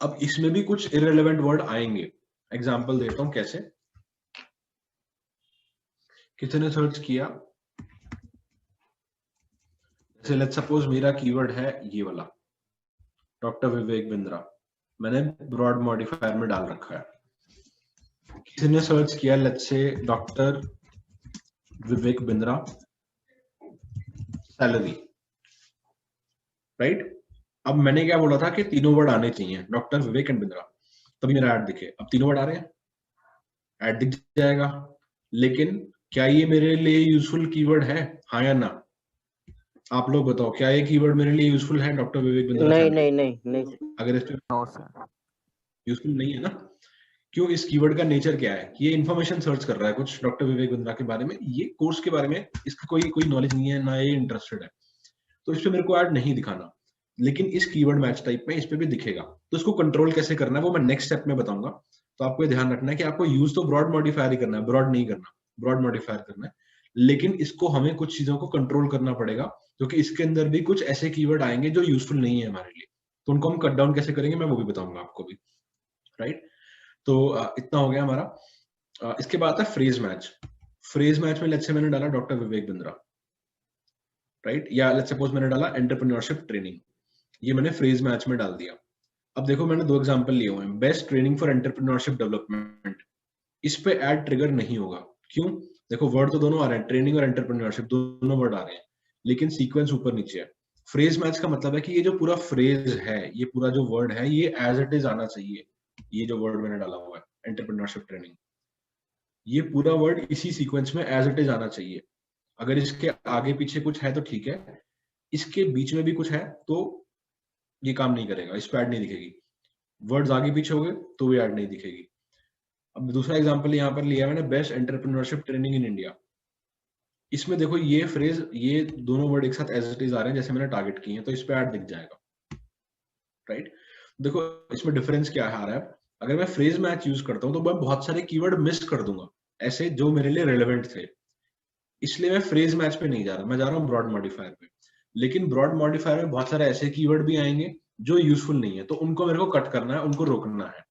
अब इसमें भी कुछ इररिलेवेंट वर्ड आएंगे, एग्जांपल देता हूं कैसे। किसी ने सर्च किया, जैसे लेट्स सपोज मेरा कीवर्ड है ये वाला डॉक्टर विवेक बिंद्रा, मैंने ब्रॉड मॉडिफायर में डाल रखा है। किसी ने सर्च किया let's say doctor Vivek Bindra salary, right. अब मैंने क्या बोला था कि तीनों वर्ड आने चाहिए, डॉक्टर विवेक एंड बिंद्रा, तभी मेरा ऐड दिखे। अब तीनों वर्ड आ रहे हैं, ऐड दिख जाएगा, लेकिन क्या ये मेरे लिए यूजफुल कीवर्ड है, हाँ या ना? आप लोग बताओ, क्या ये कीवर्ड मेरे लिए यूजफुल है डॉक्टर विवेक बिंद्रा? नहीं। अगर इस पे यूजफुल नहीं है ना, क्यों? इस कीवर्ड का नेचर क्या है? ये इन्फॉर्मेशन सर्च कर रहा है कुछ डॉक्टर विवेक बिंद्रा के बारे में, ये कोर्स के बारे में इसका कोई नॉलेज नहीं है, ना ये इंटरेस्टेड है, तो इस पे मेरे को ऐड नहीं दिखाना। लेकिन इस कीवर्ड मैच टाइप में इस पे भी दिखेगा। तो इसको कंट्रोल कैसे करना है वो मैं नेक्स्ट स्टेप में बताऊंगा। तो आपको ध्यान रखना है कि आपको यूज तो ब्रॉड मॉडिफायर ही करना है, ब्रॉड नहीं करना, ब्रॉड मॉडिफायर करना है। लेकिन इसको हमें कुछ चीजों को कंट्रोल करना पड़ेगा, क्योंकि इसके अंदर भी कुछ ऐसे कीवर्ड आएंगे जो यूजफुल नहीं है हमारे लिए, तो उनको हम कट डाउन कैसे करेंगे मैं वो भी बताऊंगा आपको भी, राइट। तो इतना हो गया हमारा। इसके बाद है फ्रेज मैच। फ्रेज मैच में लेट्स से मैंने डाला डॉक्टर विवेक बिंद्रा, राइट, या लेट्स सपोज मैंने डाला एंटरप्रेन्योरशिप ट्रेनिंग, ये मैंने फ्रेज मैच में डाल दिया। अब देखो मैंने दो एग्जांपल लिए हुए हैं, best training for entrepreneurship development, इस पे ऐड ट्रिगर नहीं होगा। क्यों? देखो वर्ड तो दोनों आ रहे हैं, ट्रेनिंग और एंटरप्रेन्योरशिप दोनों वर्ड आ रहे हैं, लेकिन सीक्वेंस ऊपर नीचे है। फ्रेज मैच का मतलब है कि ये जो पूरा फ्रेज है, ये पूरा जो वर्ड है, ये एज इट इज आना चाहिए। ये जो वर्ड मैंने डाला हुआ है एंटरप्रेन्योरशिप ट्रेनिंग, ये पूरा वर्ड इसी सीक्वेंस में एज इट इज आना चाहिए। अगर इसके आगे पीछे कुछ है तो ठीक है, इसके बीच में भी कुछ है तो ये काम नहीं करेगा, इस पे ऐड नहीं दिखेगी। वर्ड्स आगे पीछे हो गए तो वो ऐड नहीं दिखेगी। अब दूसरा एग्जांपल यहाँ पर लिया मैंने, best entrepreneurship training in India. इसमें देखो ये फ्रेज, ये दोनों वर्ड एक साथ एज इट इज आ रहे हैं जैसे मैंने टारगेट किए हैं, तो इस पे ऐड दिख जाएगा, राइट। देखो इसमें डिफरेंस क्या आ रहा है, अगर मैं फ्रेज मैच यूज करता हूँ तो मैं बहुत सारे कीवर्ड मिस कर दूंगा ऐसे जो मेरे लिए रेलेवेंट थे, इसलिए मैं फ्रेज मैच पे नहीं जा रहा, मैं जा रहा हूँ ब्रॉड मॉडिफायर पे। लेकिन ब्रॉड मॉडिफायर में बहुत सारे ऐसे कीवर्ड भी आएंगे जो यूजफुल नहीं है, तो उनको मेरे को कट करना है, उनको रोकना है,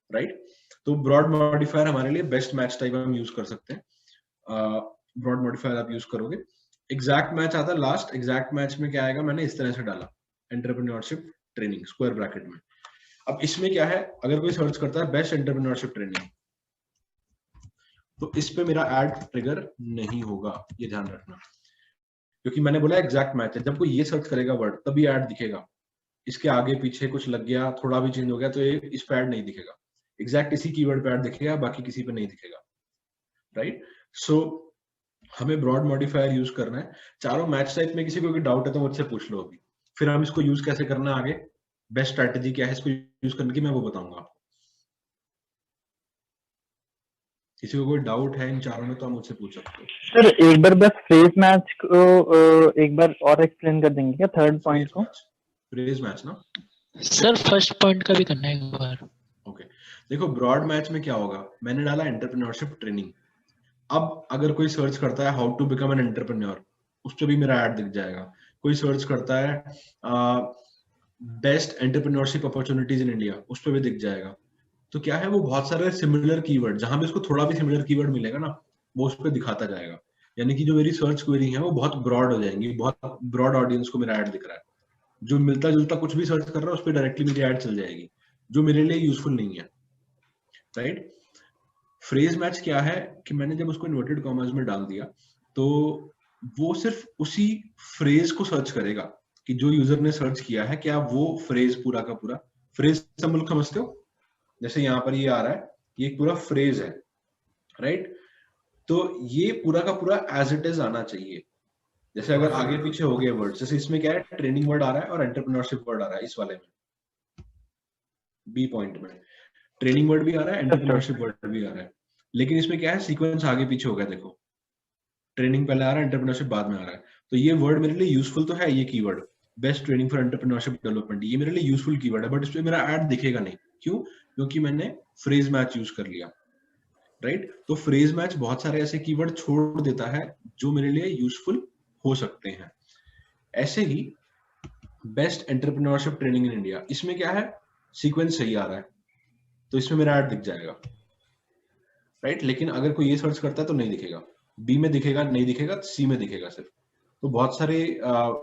राइट। तो ब्रॉड मॉडिफायर हमारे लिए बेस्ट मैच टाइप हम यूज कर सकते हैं। ब्रॉड मॉडिफायर आप यूज करोगे। एग्जैक्ट मैच आता है लास्ट। एग्जैक्ट मैच में क्या आएगा, मैंने इस तरह से डाला एंटरप्रेन्योरशिप ट्रेनिंग स्क्वायर ब्रैकेट में। अब इसमें क्या है, अगर कोई सर्च करता है बेस्ट एंटरप्रेन्योरशिप ट्रेनिंग, तो इस पे मेरा ऐड ट्रिगर नहीं होगा, ये ध्यान रखना, क्योंकि मैंने बोला एग्जैक्ट मैच है। जब कोई ये सर्च करेगा वर्ड तभी ऐड दिखेगा, इसके आगे पीछे कुछ लग गया, थोड़ा भी चेंज हो गया तो ये इस पे ऐड नहीं दिखेगा। एग्जैक्ट इसी कीवर्ड पे ऐड दिखेगा, बाकी किसी पे नहीं दिखेगा, राइट। सो हमें ब्रॉड मॉडिफायर यूज करना है। चारों मैच टाइप में किसी को कोई डाउट है तो मुझसे पूछ लो अभी, फिर हम इसको यूज कैसे करना है आगे, बेस्ट स्ट्रैटेजी क्या है इसको यूज करने की मैं वो बताऊंगा आपको। किसी को कोई डाउट है इन चारों में तो आप मुझसे पूछ सकते हो। सर एक बार बस फ्रेज मैच को एक बार और एक्सप्लेन कर देंगे क्या, थर्ड पॉइंट को? फ्रेज मैच ना सर, फर्स्ट पॉइंट का भी करना है एक बार। ओके, देखो ब्रॉड मैच में क्या होगा, मैंने डाला एंटरप्रेन्योरशिप ट्रेनिंग। अब अगर कोई सर्च करता है how to become an entrepreneur, उस पर भी मेरा ऐड दिख जाएगा। कोई सर्च करता है best entrepreneurship opportunities in India, उस पर भी दिख जाएगा। तो क्या है, वो बहुत सारे सिमिलर कीवर्ड, जहां भी उसको थोड़ा भी सिमिलर कीवर्ड मिलेगा ना वो उस पर दिखाता जाएगा। यानी कि जो मेरी सर्च क्वेरी है वो बहुत ब्रॉड हो जाएंगी, बहुत ब्रॉड ऑडियंस को मेरा ऐड दिख रहा है। जो मिलता जुलता कुछ भी सर्च कर रहा है उस पर डायरेक्टली मेरी ऐड चल जाएगी, जो मेरे लिए यूजफुल नहीं है, राइट। फ्रेज मैच क्या है कि मैंने जब उसको इन्वर्टेड कॉमर्स में डाल दिया तो वो सिर्फ उसी फ्रेज को सर्च करेगा कि जो यूजर ने सर्च किया है, क्या वो फ्रेज पूरा का पूरा, फ्रेज सब लोग समझते हो, जैसे यहाँ पर ये आ रहा है, ये एक पूरा फ्रेज है, राइट। तो ये पूरा का पूरा एज इट इज आना चाहिए। जैसे अगर आगे पीछे हो गए वर्ड, जैसे इसमें क्या है, ट्रेनिंग वर्ड आ रहा है और एंटरप्रेन्योरशिप वर्ड आ रहा है, इस वाले में बी पॉइंट में ट्रेनिंग वर्ड भी आ रहा है, एंटरप्रेन्योरशिप वर्ड भी आ रहा है, लेकिन इसमें क्या है, सीक्वेंस आगे पीछे हो गया। देखो ट्रेनिंग पहले आ रहा है, एंटरप्रेन्योरशिप बाद में आ रहा है। तो ये वर्ड मेरे लिए यूजफुल तो है, ये keyword best training for entrepreneurship development, ये मेरे लिए यूजफुल कीवर्ड है, बट इस पे मेरा ऐड दिखेगा नहीं। क्यों? क्योंकि मैंने फ्रेज मैच यूज कर लिया, राइट। तो फ्रेज मैच बहुत सारे ऐसे कीवर्ड छोड़ देता है जो मेरे लिए यूजफुल हो सकते हैं। ऐसे ही best entrepreneurship training in India, इसमें क्या है, सीक्वेंस सही आ रहा है तो इसमें मेरा ऐड दिख जाएगा, राइट। लेकिन अगर कोई ये सर्च करता है तो नहीं दिखेगा, बी में दिखेगा, नहीं दिखेगा, सी में दिखेगा सिर्फ। तो बहुत सारे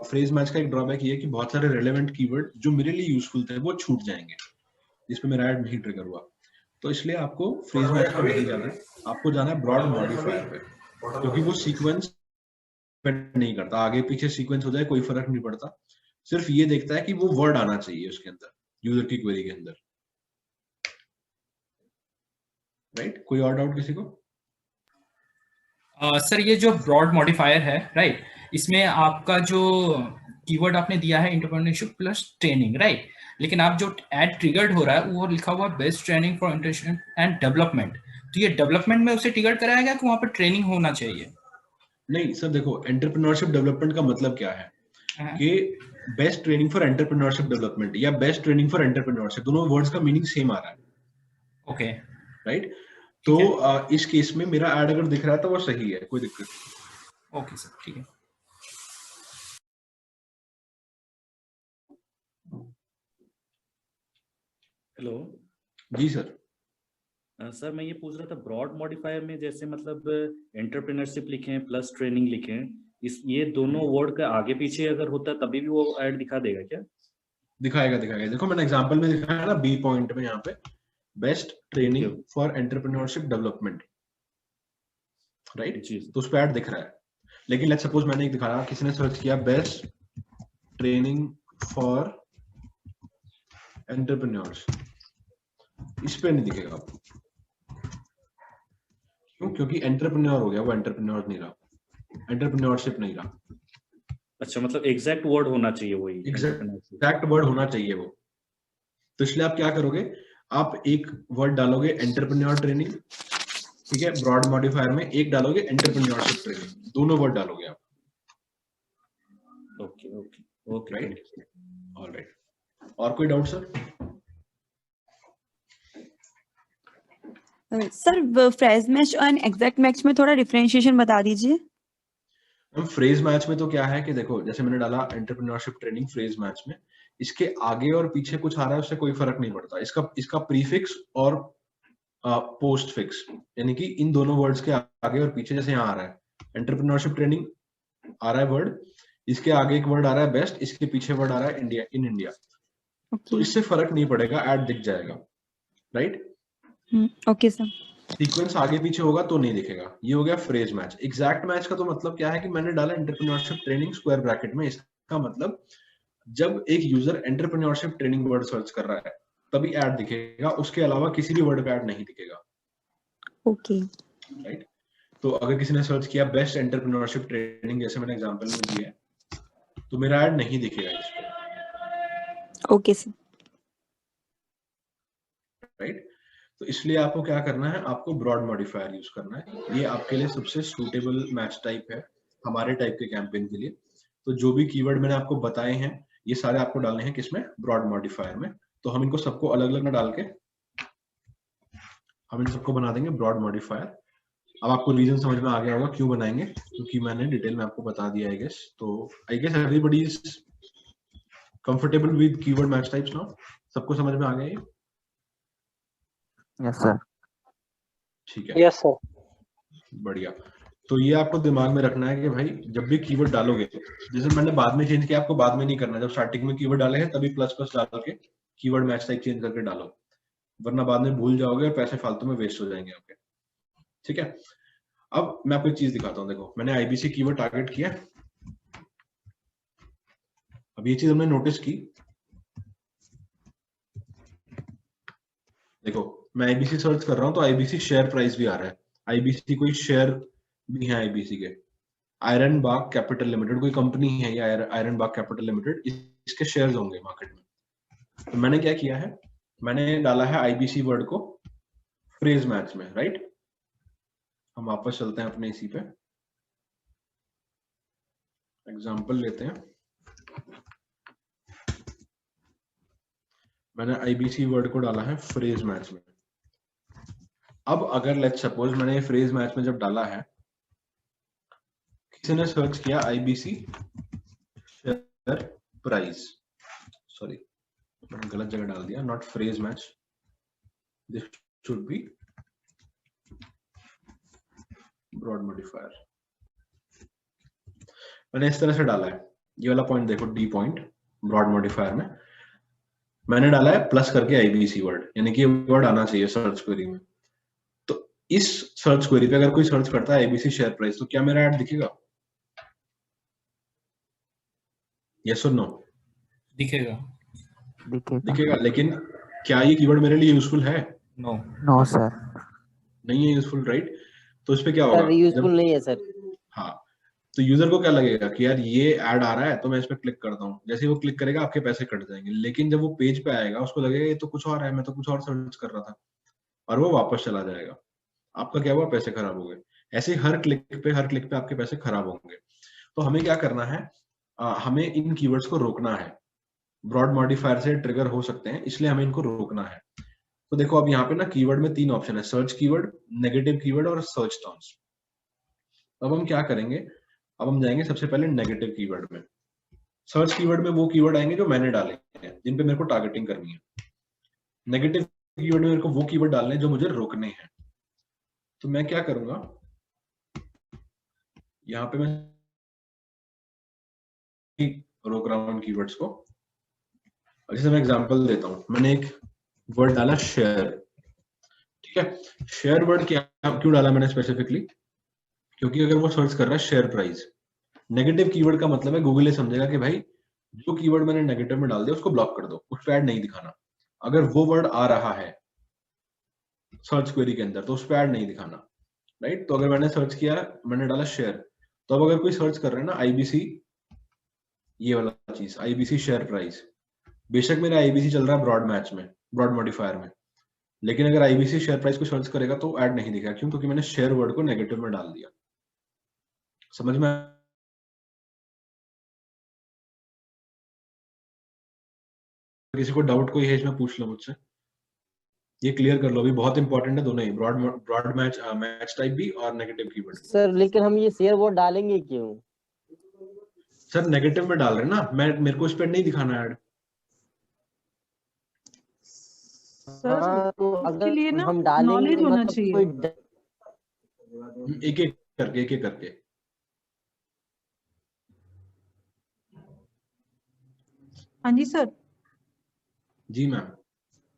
फ्रेज मैच का एक ड्रॉबैक ये है कि बहुत सारे रेलेवेंट कीवर्ड जो मेरे लिए यूजफुल थे वो छूट जाएंगे जिसपे मेरा ऐड नहीं ट्रिगर हुआ। तो इसलिए आपको फ्रेज मैच पे नहीं जाना है, आपको जाना है ब्रॉड मॉडिफायर पे, क्योंकि वो सीक्वेंस डिपेंड नहीं करता, आगे पीछे सीक्वेंस हो जाए कोई फर्क नहीं पड़ता, सिर्फ ये देखता है कि वो वर्ड आना चाहिए उसके अंदर, यूजर की क्वेरी के अंदर, राइट। कोई और डाउट किसी को? सर ये जो ब्रॉड मॉडिफायर है, राइट, इसमें आपका जो कीवर्ड आपने दिया है एंटरप्रेन्योरशिप प्लस ट्रेनिंग, राइट, लेकिन आप जो ऐड ट्रिगर्ड हो रहा है वो लिखा हुआ best training for international and development, तो ये डेवलपमेंट में उसे ट्रिगर कराएगा कि वहां पर ट्रेनिंग होना चाहिए? नहीं सर, देखो एंटरप्रेन्योरशिप डेवलपमेंट का मतलब क्या है कि best training for entrepreneurship development या बेस्ट ट्रेनिंग फॉर एंटरप्रेन्योरशिप, दोनों वर्ड्स का मीनिंग सेम आ रहा है, ओके, राइट। तो इस केस में मेरा ऐड अगर दिख रहा है तो वो सही है, कोई दिक्कत नहीं। ओके सर, ठीक है। हेलो जी सर। सर मैं ये पूछ रहा था, ब्रॉड मॉडिफायर में जैसे मतलब एंटरप्रेन्योरशिप लिखें प्लस ट्रेनिंग लिखें, इस ये दोनों वर्ड का आगे पीछे अगर होता है तभी भी वो ऐड दिखा देगा क्या? दिखाएगा दिखाएगा, देखो मैंने एग्जांपल में दिखाया ना, बी पॉइंट में यहाँ पे best training for entrepreneurship development, right, तो उस पर ऐड दिख रहा है। लेकिन लेट्स सपोज मैंने एक दिखाया, किसी ने सर्च किया बेस्ट ट्रेनिंग फॉर एंटरप्रेन्योर्स, इस पे नहीं दिखेगा आपको। क्यों? क्योंकि एंटरप्रेन्योर हो गया, वो एंटरप्रेन्योर नहीं रहा, एंटरप्रेन्योरशिप नहीं रहा। अच्छा, मतलब एग्जैक्ट वर्ड होना चाहिए, वही एग्जैक्ट वर्ड होना चाहिए वो। तो इसलिए आप क्या करोगे, आप एक वर्ड डालोगे एंटरप्रेन्योर ट्रेनिंग, ठीक है, ब्रॉड मॉडिफायर में एक डालोगे एंटरप्रेन्योरशिप ट्रेनिंग, दोनों वर्ड डालोगे आप। Okay okay okay, right, alright. और कोई doubt sir? Sir phrase match और एग्जैक्ट मैच में थोड़ा डिफरेंशिएशन बता दीजिए। हम फ्रेज मैच में तो क्या है कि देखो, जैसे मैंने डाला एंटरप्रेन्योरशिप ट्रेनिंग फ्रेज मैच में, इसके आगे और पीछे कुछ आ रहा है उससे कोई फर्क नहीं पड़ता, इसका प्रीफिक्स और पोस्ट फिक्स, यानी कि इन दोनों वर्ड्स के आगे और पीछे, जैसे यहाँ आ रहा है एंटरप्रेन्योरशिप ट्रेनिंग आ रहा है वर्ड, इसके आगे एक वर्ड आ रहा है बेस्ट, इसके पीछे वर्ड आ रहा है इंडिया, इन इंडिया, तो इससे फर्क नहीं पड़ेगा, ऐड दिख जाएगा, राइट। Okay sir. सीक्वेंस आगे पीछे होगा तो नहीं दिखेगा, ये हो गया फ्रेज मैच। एग्जैक्ट मैच का तो मतलब क्या है कि मैंने डाला एंटरप्रेन्योरशिप ट्रेनिंग स्क्वायर ब्रैकेट में, इसका मतलब जब एक user entrepreneurship training word search कर रहा है तभी ऐड दिखेगा, उसके अलावा किसी भी वर्ड पे ऐड नहीं दिखेगा। Okay, right. तो अगर किसी ने सर्च किया बेस्ट एंटरप्रेन्योरशिप ट्रेनिंग, जैसे मैंने एग्जांपल में दिया है, तो मेरा ऐड नहीं दिखेगा इस पे। Okay sir. राइट। तो इसलिए आपको क्या करना है, आपको ब्रॉड मॉडिफायर यूज करना है, ये आपके लिए सबसे सूटेबल मैच टाइप है हमारे टाइप के कैंपेन के लिए। तो जो भी कीवर्ड मैंने आपको बताए हैं ये सारे आपको डालने हैं किसमें, ब्रॉड मॉडिफायर में। तो हम इनको सबको अलग अलग ना डाल के हम इन सबको बना देंगे ब्रॉड मॉडिफायर। अब आपको रीजन समझ में आ गया होगा क्यों बनाएंगे, क्योंकि मैंने डिटेल में आपको बता दिया आई गेस। तो I guess everybody is comfortable with keyword match types now, सबको समझ में आ गया ये? Yes sir. ठीक है। Yes sir. बढ़िया। तो ये आपको दिमाग में रखना है कि भाई जब भी कीवर्ड डालोगे, जैसे मैंने बाद में चेंज किया, आपको बाद में नहीं करना, जब स्टार्टिंग में कीवर्ड डाले हैं तभी प्लस प्लस डाल के कीवर्ड मैच टाइप चेंज करके डालो, वरना बाद में भूल जाओगे और पैसे फालतू में वेस्ट हो जाएंगे आपके। ठीक है, अब मैं आपको एक चीज दिखाता हूँ। देखो मैंने आईबीसी कीवर्ड टारगेट किया, अब ये चीज हमने नोटिस की। देखो मैं आईबीसी सर्च कर रहा हूँ तो आईबीसी शेयर प्राइस भी आ रहा है, आईबीसी कोई शेयर भी है आईबीसी के, आयरन बाग कैपिटल लिमिटेड कोई कंपनी है, या आयरन बाग कैपिटल लिमिटेड, इसके शेयर्स होंगे मार्केट में। तो मैंने क्या किया है, मैंने डाला है आईबीसी वर्ड को फ्रेज मैच में, राइट। हम वापस चलते हैं अपने इसी पे, एग्जांपल लेते हैं। मैंने आईबीसी वर्ड को डाला है फ्रेज मैच में। अब अगर लेट्स सपोज मैंने फ्रेज मैच में जब डाला है, किसी ने सर्च किया आईबीसी शेयर प्राइस, सॉरी मैंने गलत जगह डाल दिया, not phrase match, this should be broad modifier. मैंने इस तरह से डाला है, ये वाला पॉइंट देखो, डी पॉइंट ब्रॉड मॉडिफायर में मैंने डाला है प्लस करके आईबीसी वर्ड, यानी कि वर्ड आना चाहिए सर्च क्वेरी में। तो इस सर्च क्वेरी पे अगर कोई सर्च करता है आईबीसी शेयर प्राइस, तो क्या मेरा ऐड दिखेगा? यस और नो? दिखेगा। दिखेगा, लेकिन क्या ये कीवर्ड मेरे लिए यूजफुल है? नो। No sir. नहीं है यूजफुल, राइट। तो इस पे क्या होगा? सर यूजफुल नहीं है सर। हाँ, तो यूजर को क्या लगेगा कि यार ये ऐड आ रहा है तो मैं इस पे क्लिक करता हूँ, जैसे वो क्लिक करेगा आपके पैसे कट जाएंगे। लेकिन जब वो पेज पे आएगा उसको लगेगा ये तो कुछ और है, मैं तो कुछ और सर्च कर रहा था, और वो वापस चला जाएगा। आपका क्या हुआ? पैसे खराब हो गए। ऐसे हर क्लिक पे आपके पैसे खराब होंगे। तो हमें क्या करना है, हमें इन कीवर्ड्स को रोकना है। ब्रॉड मॉडिफायर से ट्रिगर हो सकते हैं, इसलिए हमें इनको रोकना है। तो देखो अब यहाँ पे ना कीवर्ड में 3 ऑप्शन है, सर्च कीवर्ड, नेगेटिव कीवर्ड और सर्च टर्म्स। अब हम क्या करेंगे, अब हम जाएंगे सबसे पहले नेगेटिव कीवर्ड में। सर्च कीवर्ड में वो कीवर्ड आएंगे जो मैंने डाले हैं, जिन पे मेरे को टारगेटिंग करनी है। नेगेटिव कीवर्ड में मेरे को वो कीवर्ड डालने हैं जो मुझे रोकने हैं। तो मैं क्या करूंगा, यहाँ पे मैं रोक रहा हूं कीवर्ड्स को। जैसे मैं एग्जांपल देता हूं, मैंने एक वर्ड डाला शेयर, ठीक है। शेयर वर्ड क्यों डाला मैंने स्पेसिफिकली? क्योंकि अगर वो सर्च कर रहा है शेयर प्राइस, नेगेटिव कीवर्ड का मतलब है गूगल ये समझेगा कि भाई जो कीवर्ड मैंने नेगेटिव में डाल दिया उसको ब्लॉक कर दो, उस पे ऐड नहीं दिखाना। अगर वो वर्ड आ रहा है सर्च क्वेरी के अंदर तो उस पे ऐड नहीं दिखाना, राइट। तो अगर मैंने सर्च किया, मैंने डाला शेयर, तो अब अगर कोई सर्च कर रहा है ना आईबीसी, ये वाला चीज आईबीसी शेयर प्राइस, बेशक मेरा आईबीसी चल रहा है ब्रॉड मैच में, ब्रॉड मॉडिफायर में, लेकिन अगर आईबीसी शेयर प्राइस को सर्च करेगा तो ऐड नहीं दिखेगा। क्यों? क्योंकि मैंने शेयर वर्ड को नेगेटिव में डाल दिया। समझ में? किसी को डाउट कोई है इसमें पूछ लो मुझसे, ये क्लियर कर लो। अभी बहुत इंपॉर्टेंट है दोनों ही, ब्रॉड मैच टाइप भी और नेगेटिव कीवर्ड। सर लेकिन हम ये शेयर वर्ड डालेंगे क्यों? सर नेगेटिव में डाल रहे हैं ना, मेरे को इस पे नहीं दिखाना ऐड। हाँ, तो अगर लिए ना हम डालेंगे नॉलेज तो होना मतलब चाहिए। एक एक करके। हाँ जी सर। जी मैम।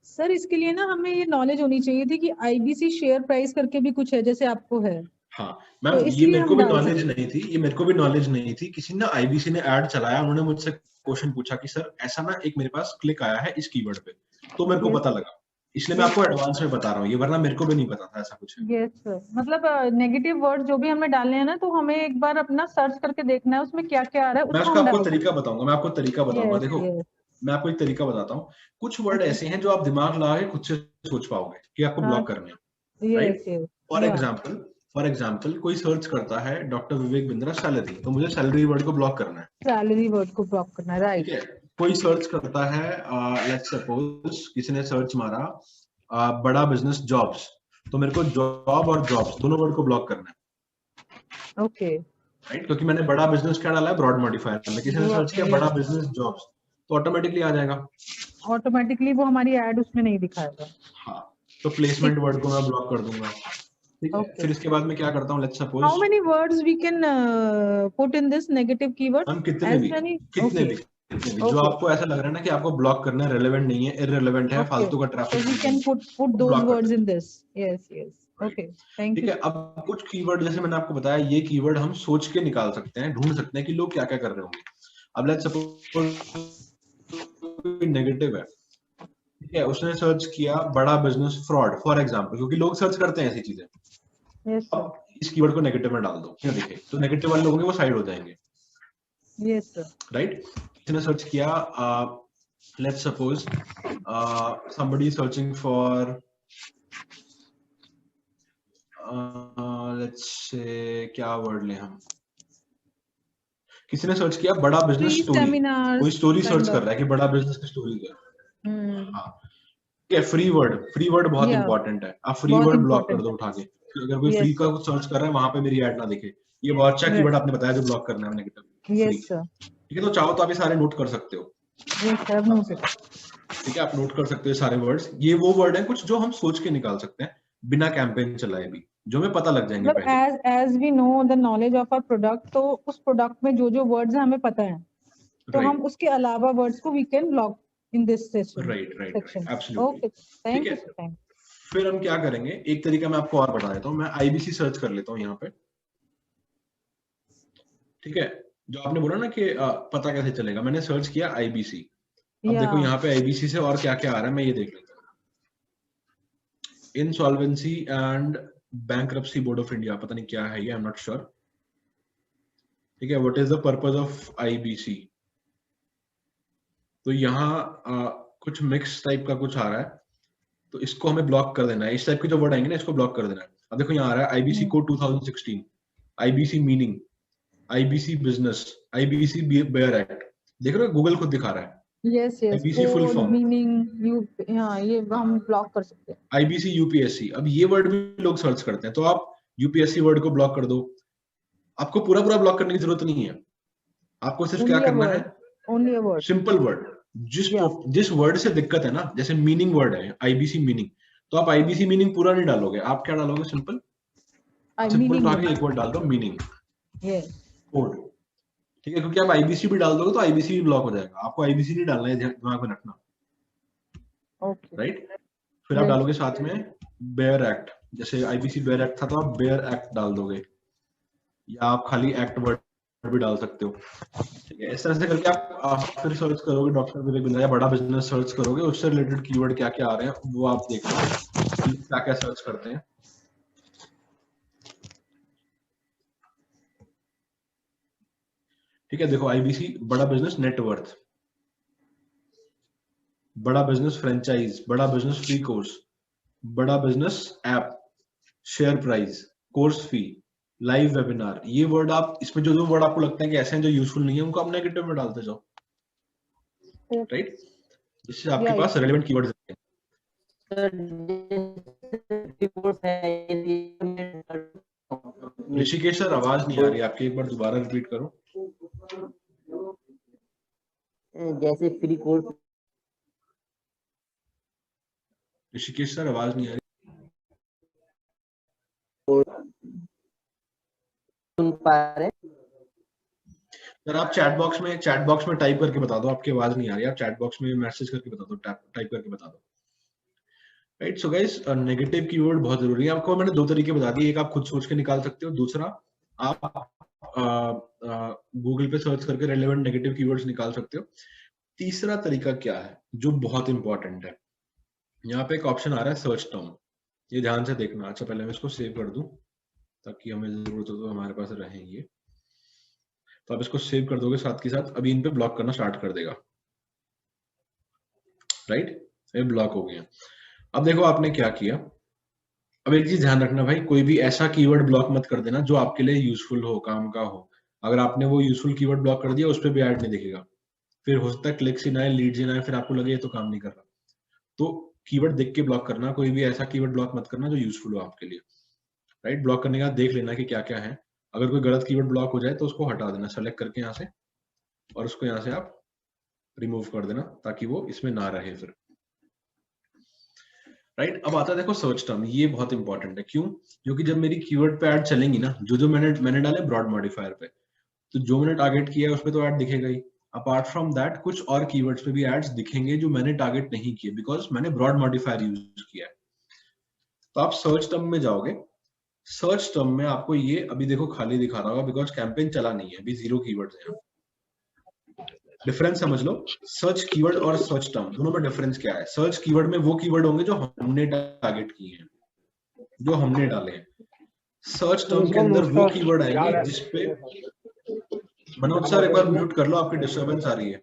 सर इसके लिए ना हमें ये नॉलेज होनी चाहिए थी कि आईबीसी शेयर प्राइस करके भी कुछ है, जैसे आपको है। हाँ मैम, तो ये मेरे को भी हम डाल नॉलेज सकते नहीं थी, ये मेरे को भी नॉलेज नहीं थी। किसी ने आईबीसी ने ऐड चलाया, उन्होंने मुझसे क्वेश्चन पूछा कि सर ऐसा ना एक मेरे पास क्लिक आया है इस कीवर्ड पे, तो मेरे को Yes. पता लगा, इसलिए मैं आपको एडवांस में बता रहा हूँ ये, वरना मेरे को भी नहीं पता था ऐसा कुछ है। यस सर, मतलब नेगेटिव वर्ड जो भी हमें डालने हैं ना, तो हमें एक बार अपना सर्च करके देखना है उसमें क्या क्या आ रहा है, मैं उसको उसका हम आपको डाल तरीका बताऊंगा, मैं आपको तरीका बताऊंगा। Yes, देखो yes. मैं आपको एक तरीका बताता हूँ। कुछ वर्ड ऐसे हैं जो आप दिमाग लगा के खुद से सोच पाओगे कि आपको ब्लॉक करने हैं, राइट। फॉर एग्जाम्पल कोई सर्च करता है डॉक्टर विवेक बिंद्रा सैलरी, तो मुझे सैलरी वर्ड को ब्लॉक करना है, सैलरी वर्ड को ब्लॉक करना है, राइट। ठीक है। कोई सर्च करता है, लेट्स सपोज किसी ने सर्च मारा बड़ा बिजनेस जॉब्स, तो मेरे को जॉब और जॉब्स दोनों वर्ड को ब्लॉक करना है, ओके, राइट। क्योंकि मैंने बड़ा बिजनेस क्या डाला है ब्रॉड मॉडिफायर में, किसी ने सर्च किया बड़ा बिजनेस जॉब्स, तो ऑटोमेटिकली आ जाएगा, ऑटोमेटिकली वो हमारी ऐड उसमें नहीं दिखाएगा। हाँ। तो प्लेसमेंट वर्ड को मैं ब्लॉक कर दूंगा, ठीक है, Okay. फिर इसके बाद मैं क्या करता हूँ, let's How suppose many words we can put in this negative keyword? हम कितने As भी many? कितने Okay. भी कितने भी जो Okay. आपको ऐसा लग रहा है ना कि आपको ब्लॉक करना है, रेलेवेंट नहीं है, इररिलेवेंट है, Okay. फालतू का So traffic we can put those block कर words सकते in this. Yes, yes. Okay. Thank ठीक you. है। अब कुछ कीवर्ड जैसे मैंने आपको बताया, ये कीवर्ड हम सोच के निकाल सकते हैं, ढूंढ सकते हैं कि लोग क्या क्या कर रहे होंगे। अब लेट्स सपोज नेगेटिव है, ठीक है, उसने सर्च किया बड़ा बिजनेस फ्रॉड फॉर एग्जांपल, क्योंकि लोग सर्च करते हैं ऐसी चीजें। Yes, sir. अब इस कीवर्ड को नेगेटिव में डाल दो, क्या देखे तो नेगेटिव वाले लोग होंगे वो साइड हो जाएंगे, Yes, sir. राइट। इसने सर्च किया let's suppose somebody searching for let's say क्या वर्ड लें हम, किसी ने सर्च किया बड़ा बिजनेस Free स्टोरी, seminars कोई स्टोरी kind सर्च of. कर रहा है कि बड़ा बिजनेस की स्टोरी है। Hmm. हाँ, ठीक है, फ्री वर्ड बहुत Yeah. इंपॉर्टेंट है, आप फ्री बहुत वर्ड ब्लॉक कर important दो है. उठा के। अगर कोई Yes, फ्री का sir. कुछ सर्च कर रहा है वहां पे मेरी ऐड ना दिखे, ये बहुत अच्छा Right. कीवर्ड आपने बताया जो ब्लॉक करना है नेगेटिव, फ्री। Yes, sir. ठीक है, तो चाहो तो आप ये सारे नोट कर सकते हो। Yes, sir. Noted. ठीक है, आप नोट कर सकते हो सारे वर्ड्स। ये वो वर्ड है कुछ जो हम सोच के निकाल सकते हैं बिना कैंपेन चलाए भी, जो हमें पता लग जाएंगे मतलब पहले। as we know the knowledge of our product, तो उस प्रोडक्ट में जो जो वर्ड्स हमें पता है, तो हम राइट उसके अलावा वर्ड्स को we can block in this section. Right right Section. Absolutely. Okay. ठीक Thank है, you, sir. Thank you. फिर हम क्या करेंगे, एक तरीका मैं आपको और बता देता हूँ, मैं आईबीसी सर्च कर लेता हूँ यहाँ पे। ठीक है, जो आपने बोला ना कि पता कैसे चलेगा, मैंने सर्च किया आईबीसी। अब देखो Yeah. यहाँ पे आईबीसी से और क्या क्या आ रहा है, मैं ये देख लेता हूँ। Insolvency and bankruptcy board of India, पता नहीं क्या है ये, आई एम नॉट श्योर। ठीक है, what is the purpose of IBC, तो यहाँ कुछ मिक्स टाइप का कुछ आ रहा है, तो इसको हमें ब्लॉक कर देना है। इस टाइप के जो वर्ड आएंगे ना, इसको ब्लॉक कर देना है। अब देखो यहाँ आ रहा है IBC code 2016, IBC meaning, IBC business, IBC bare act. देख रहे हो, गूगल खुद दिखा रहा है Yes, yes. IBC full Code, form, meaning, you, हाँ, ये हम ब्लॉक कर सकते हैं. IBC UPSC. अब ये वर्ड भी लोग सर्च करते हैं, तो आप यूपीएससी वर्ड को ब्लॉक कर दो। आपको पूरा पूरा ब्लॉक करने की जरूरत नहीं है, आपको सिर्फ क्या Only a करना है, word. Only a word. Simple word. जिस वर्ड से दिक्कत है ना, जैसे मीनिंग वर्ड है आईबीसी मीनिंग, तो आप आईबीसी मीनिंग पूरा नहीं डालोगे, आप क्या डालोगे, सिंपल सिंपल Meaning उठा word. के एक वर्ड डाल दो, मीनिंग Yes. कोड। ठीक है, क्योंकि आप आईबीसी भी डाल दोगे तो आईबीसी भी ब्लॉक हो जाएगा, आपको आईबीसी नहीं डालना है, दिमाग में रखना। Okay. राइट, फिर आप Right. डालोगे साथ में बेयर एक्ट, जैसे आईबीसी बेयर एक्ट था तो आप बेयर एक्ट डाल दोगे, या आप खाली एक्ट वर्ड भी डाल सकते हो। ठीक है, इस तरह से करके आप फिर सर्च करोगे डॉक्टर विवेक बिंद्रा या बड़ा बिजनेस सर्च करोगे, उससे रिलेटेड कीवर्ड क्या क्या आ रहे हैं वो आप देख लो, क्या क्या सर्च करते हैं। ठीक है, देखो आईबीसी बड़ा बिजनेस नेटवर्थ, बड़ा बिजनेस फ्रेंचाइज, बड़ा बिजनेस फ्री कोर्स, बड़ा business app, share price, course fee, live webinar. ये वर्ड आप इसमें जो जो वर्ड आपको लगता है कि ऐसे हैं जो यूजफुल नहीं है, उनको आप नेगेटिव में डालते जाओ। राइट, इससे आपके पास रेलेवेंट कीवर्ड्स हैं। ऋषिकेश सर, आवाज नहीं आ रही आपकी, एक बार दोबारा रिपीट करो। जैसे फ्री कोर्स, ऋषिकेश सर आवाज नहीं आ रही। सुन पा रहे? सर आप चैट बॉक्स में टाइप करके बता दो, आपकी आवाज नहीं आ रही, आप चैट बॉक्स में मैसेज करके बता दो, टाइप करके बता दो। Right, so guys negative keyword बहुत जरूरी है। आपको मैंने दो तरीके बता दिए, एक आप खुद सोच के निकाल सकते हो, दूसरा आप गूगल पे सर्च करके रेलेवेंट नेगेटिव कीवर्ड्स निकाल सकते हो। तीसरा तरीका क्या है जो बहुत इंपॉर्टेंट है, यहाँ पे एक ऑप्शन आ रहा है सर्च टर्म, ये ध्यान से देखना। अच्छा, पहले मैं इसको सेव कर दूं ताकि हमें जरूरत हो तो हमारे पास रहेंगे। तो आप इसको सेव कर दोगे साथ के साथ, अभी इन पे ब्लॉक करना स्टार्ट कर देगा। राइट, ये ब्लॉक हो गया। अब देखो आपने क्या किया, अब एक चीज ध्यान रखना भाई, कोई भी ऐसा कीवर्ड ब्लॉक मत कर देना जो आपके लिए यूजफुल हो, काम का हो। अगर आपने वो यूजफुल कीवर्ड ब्लॉक कर दिया, उस पर भी ऐड नहीं दिखेगा, फिर हो सकता है क्लिक्स ही ना आए, लीड्स ही ना आए, फिर आपको लगे ये तो काम नहीं कर रहा। तो कीवर्ड देख के ब्लॉक करना, कोई भी ऐसा कीवर्ड ब्लॉक मत करना जो यूजफुल हो आपके लिए। राइट, ब्लॉक करने का देख लेना कि क्या क्या है। अगर कोई गलत कीवर्ड ब्लॉक हो जाए तो उसको हटा देना, सेलेक्ट करके यहाँ से, और उसको यहाँ से आप रिमूव कर देना ताकि वो इसमें ना रहे फिर। राइट। अब आता है देखो सर्च टर्म, ये बहुत इंपॉर्टेंट है। क्यों? क्योंकि जब मेरी कीवर्ड पे ऐड चलेंगी ना, जो मैंने डाले ब्रॉड मॉडिफायर पे, तो जो मैंने टारगेट किया है उस पे तो ऐड दिखेगा ही। अपार्ट फ्रॉम दैट कुछ और कीवर्ड्स पे भी एड्स दिखेंगे जो मैंने टारगेट नहीं किए, बिकॉज मैंने ब्रॉड मॉडिफायर यूज किया है। तो आप सर्च टर्म में जाओगे, सर्च टर्म में आपको ये अभी देखो खाली दिखा रहा होगा, बिकॉज कैंपेन चला नहीं है, अभी 0 कीवर्ड्स हैं। डिफरेंस समझ लो, सर्च कीवर्ड और सर्च टर्म दोनों में डिफरेंस क्या है। सर्च कीवर्ड में वो कीवर्ड होंगे जो हमने टारगेट किए हैं, जो हमने डाले हैं। सर्च टर्म के अंदर वो कीवर्ड आएंगे जिसपे, मनोज सर एक बार म्यूट कर लो, आपकी डिस्टर्बेंस आ रही है।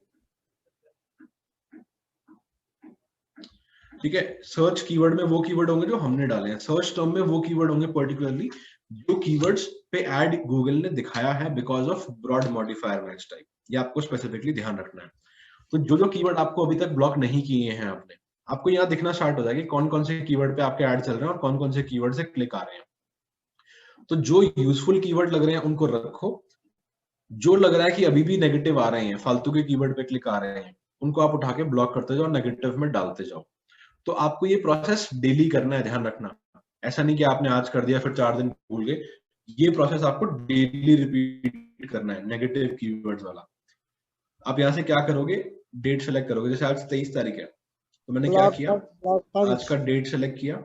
ठीक है, सर्च कीवर्ड में वो कीवर्ड होंगे जो हमने डाले हैं, सर्च टर्म में वो कीवर्ड होंगे पर्टिकुलरली जो कीवर्ड्स पे ऐड गूगल ने दिखाया है because of broad modifier match type. ये आपको स्पेसिफिकली ध्यान रखना है। तो जो कीवर्ड आपको अभी तक ब्लॉक नहीं किए हैं आपने, आपको यहाँ दिखना स्टार्ट हो जाएगा कौन कौन से कीवर्ड पे आपके ऐड चल रहे हैं और कौन कौन से कीवर्ड से क्लिक आ रहे हैं। तो जो यूजफुल कीवर्ड लग रहे हैं उनको रखो, जो लग रहा है कि अभी भी नेगेटिव आ रहे हैं, फालतू के कीवर्ड पे क्लिक आ रहे हैं, उनको आप उठा के ब्लॉक करते जाओ, नेगेटिव में डालते जाओ। तो आपको ये प्रोसेस डेली करना है, ध्यान रखना। ऐसा नहीं कि आपने आज कर दिया फिर 4 दिन भूल गए, ये प्रोसेस आपको डेली रिपीट करना है, नेगेटिव कीवर्ड्स वाला। आप यहाँ से क्या करोगे, डेट सेलेक्ट करोगे। जैसे आज 23 तारीख है, तो मैंने क्या किया, आज का डेट सेलेक्ट किया,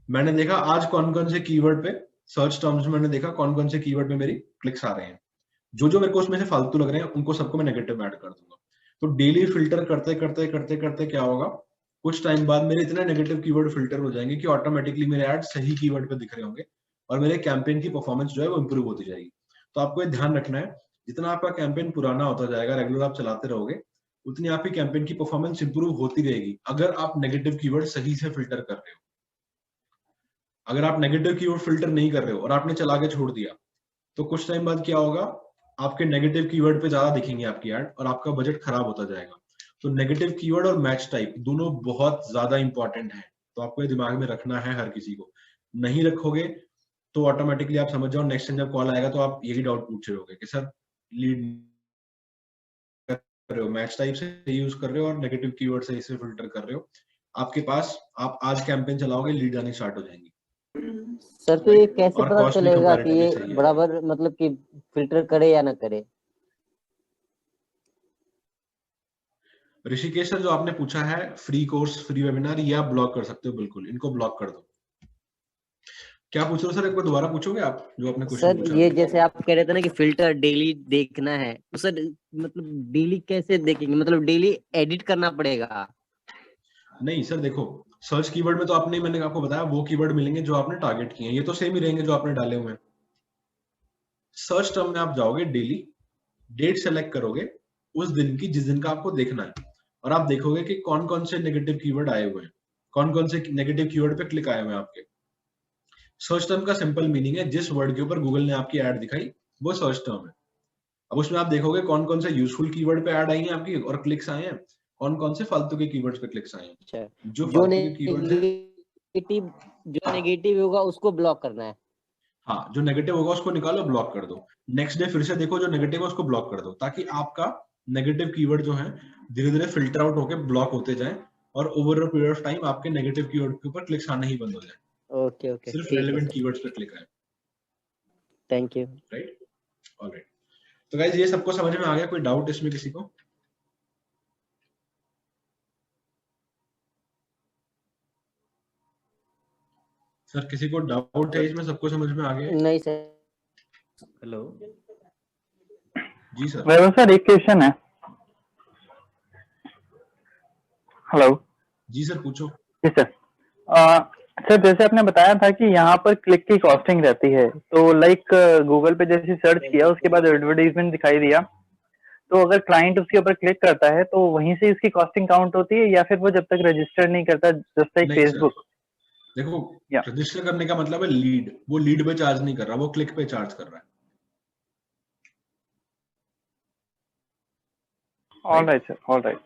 मैंने देखा आज कौन कौन से कीवर्ड पे सर्च टर्म्स में मैंने देखा कौन कौन से कीवर्ड पे मेरी क्लिक्स आ रहे हैं। जो मेरे को उसमें से फालतू लग रहे हैं उनको सबको मैं नेगेटिव ऐड कर दूंगा। तो डेली फिल्टर करते करते करते करते क्या होगा, कुछ टाइम बाद मेरे इतने नेगेटिव कीवर्ड फिल्टर हो जाएंगे कि ऑटोमेटिकली मेरे ऐड सही कीवर्ड पे दिख रहे होंगे और मेरे कैंपेन की परफॉर्मेंस जो है वो इंप्रूव होती जाएगी। तो आपको ये ध्यान रखना है, जितना आपका कैंपेन पुराना होता जाएगा, रेगुलर आप चलाते रहोगे, उतनी आपकी कैंपेन की परफॉर्मेंस इंप्रूव होती रहेगी, अगर आप नेगेटिव कीवर्ड सही से फिल्टर कर रहे हो। अगर आप नेगेटिव कीवर्ड फिल्टर नहीं कर रहे हो और आपने चला के छोड़ दिया, तो कुछ टाइम बाद क्या होगा, आपके नेगेटिव कीवर्ड पे ज्यादा दिखेंगे आपकी ऐड और आपका बजट खराब होता जाएगा। तो नेगेटिव कीवर्ड और मैच टाइप दोनों बहुत ज्यादा इंपॉर्टेंट है, तो आपको ये दिमाग में रखना है हर किसी को। नहीं रखोगे तो ऑटोमेटिकली आप समझ जाओ नेक्स्ट टाइम जब कॉल आएगा तो आप यही डाउट पूछ रहे होगे कि सर लीड कर रहे हो, मैच टाइप से यूज कर रहे हो और नेगेटिव कीवर्ड से इसे फिल्टर कर रहे हो, आपके पास आप आज कैंपेन चलाओगे लीड आनी स्टार्ट हो जाएंगी। सर तो ये कैसे पता चलेगा कि ये बराबर मतलब कि फिल्टर करे या ना करे? ऋषिकेश सर, जो आपने पूछा है फ्री कोर्स, फ्री वेबिनार, ये आप ब्लॉक कर सकते हो, बिल्कुल इनको ब्लॉक कर दो। क्या पूछ रहे हो सर, एक बार दोबारा पूछोगे आप जो आपने क्वेश्चन पूछा? सर ये जैसे आप कह रहे थे ना कि फिल्टर डेली देखना है, तो सर मतलब डेली कैसे देखेंगे, मतलब डेली एडिट करना पड़ेगा? नहीं सर, देखो सर्च कीवर्ड में तो आपने, मैंने आपको बताया वो कीवर्ड मिलेंगे जो आपने टारगेट किए हैं, ये तो सेम ही रहेंगे जो आपने डाले हुए हैं। सर्च टर्म में आप जाओगे, डेली डेट सेलेक्ट करोगे उस दिन की जिस दिन का आपको देखना है, और आप देखोगे कि कौन कौन से नेगेटिव कीवर्ड आए हुए हैं, कौन कौन से नेगेटिव कीवर्ड पे क्लिक आए हुए हैं आपके। सर्च टर्म का सिंपल मीनिंग है जिस वर्ड के ऊपर गूगल ने आपकी ऐड दिखाई वो सर्च टर्म है। अब उसमें आप देखोगे कौन कौन से यूजफुल कीवर्ड पे ऐड आई है आपकी और क्लिक्स आए हैं, कौन कौन से फालतू के कीवर्ड्स पे क्लिक्स आए हैं। जो फालतू के कीवर्ड्स हैं, जो नेगेटिव होगा उसको ब्लॉक करना है। हाँ, जो नेगेटिव होगा उसको निकालो, ब्लॉक कर दो। नेक्स्ट डे फिर से देखो जो नेगेटिव है उसको ब्लॉक कर दो, ताकि आपका नेगेटिव कीवर्ड जो है धीरे धीरे फिल्टर आउट होकर ब्लॉक होते जाए और over a period of time आपके नेगेटिव कीवर्ड के ऊपर क्लिक्स आना ही बंद हो जाए। ओके ओके, सिर्फ रेलेवेंट कीवर्ड्स पे क्लिक आए। Thank you. Right, alright. तो गाइस ये सबको समझ में आ गया? कोई डाउट इसमें किसी को? सर किसी को डाउट है इसमें? सबको समझ में आ गया? नहीं सर। हेलो जी सर। वैभव सर एक क्वेश्चन है। हेलो जी सर, पूछो। जी सर। सर जैसे आपने बताया था कि यहाँ पर क्लिक की कॉस्टिंग रहती है, तो लाइक गूगल पे जैसे सर्च किया उसके बाद एडवर्टाइजमेंट दिखाई दिया, तो अगर क्लाइंट उसके ऊपर क्लिक करता है तो वहीं से इसकी कॉस्टिंग काउंट होती है या फिर वो जब तक रजिस्टर नहीं करता, जस्ट लाइक फेसबुक? देखो रजिस्टर करने का मतलब है लीड, वो लीड पे चार्ज नहीं कर रहा, वो क्लिक पे चार्ज कर रहा है। Alright sir, alright.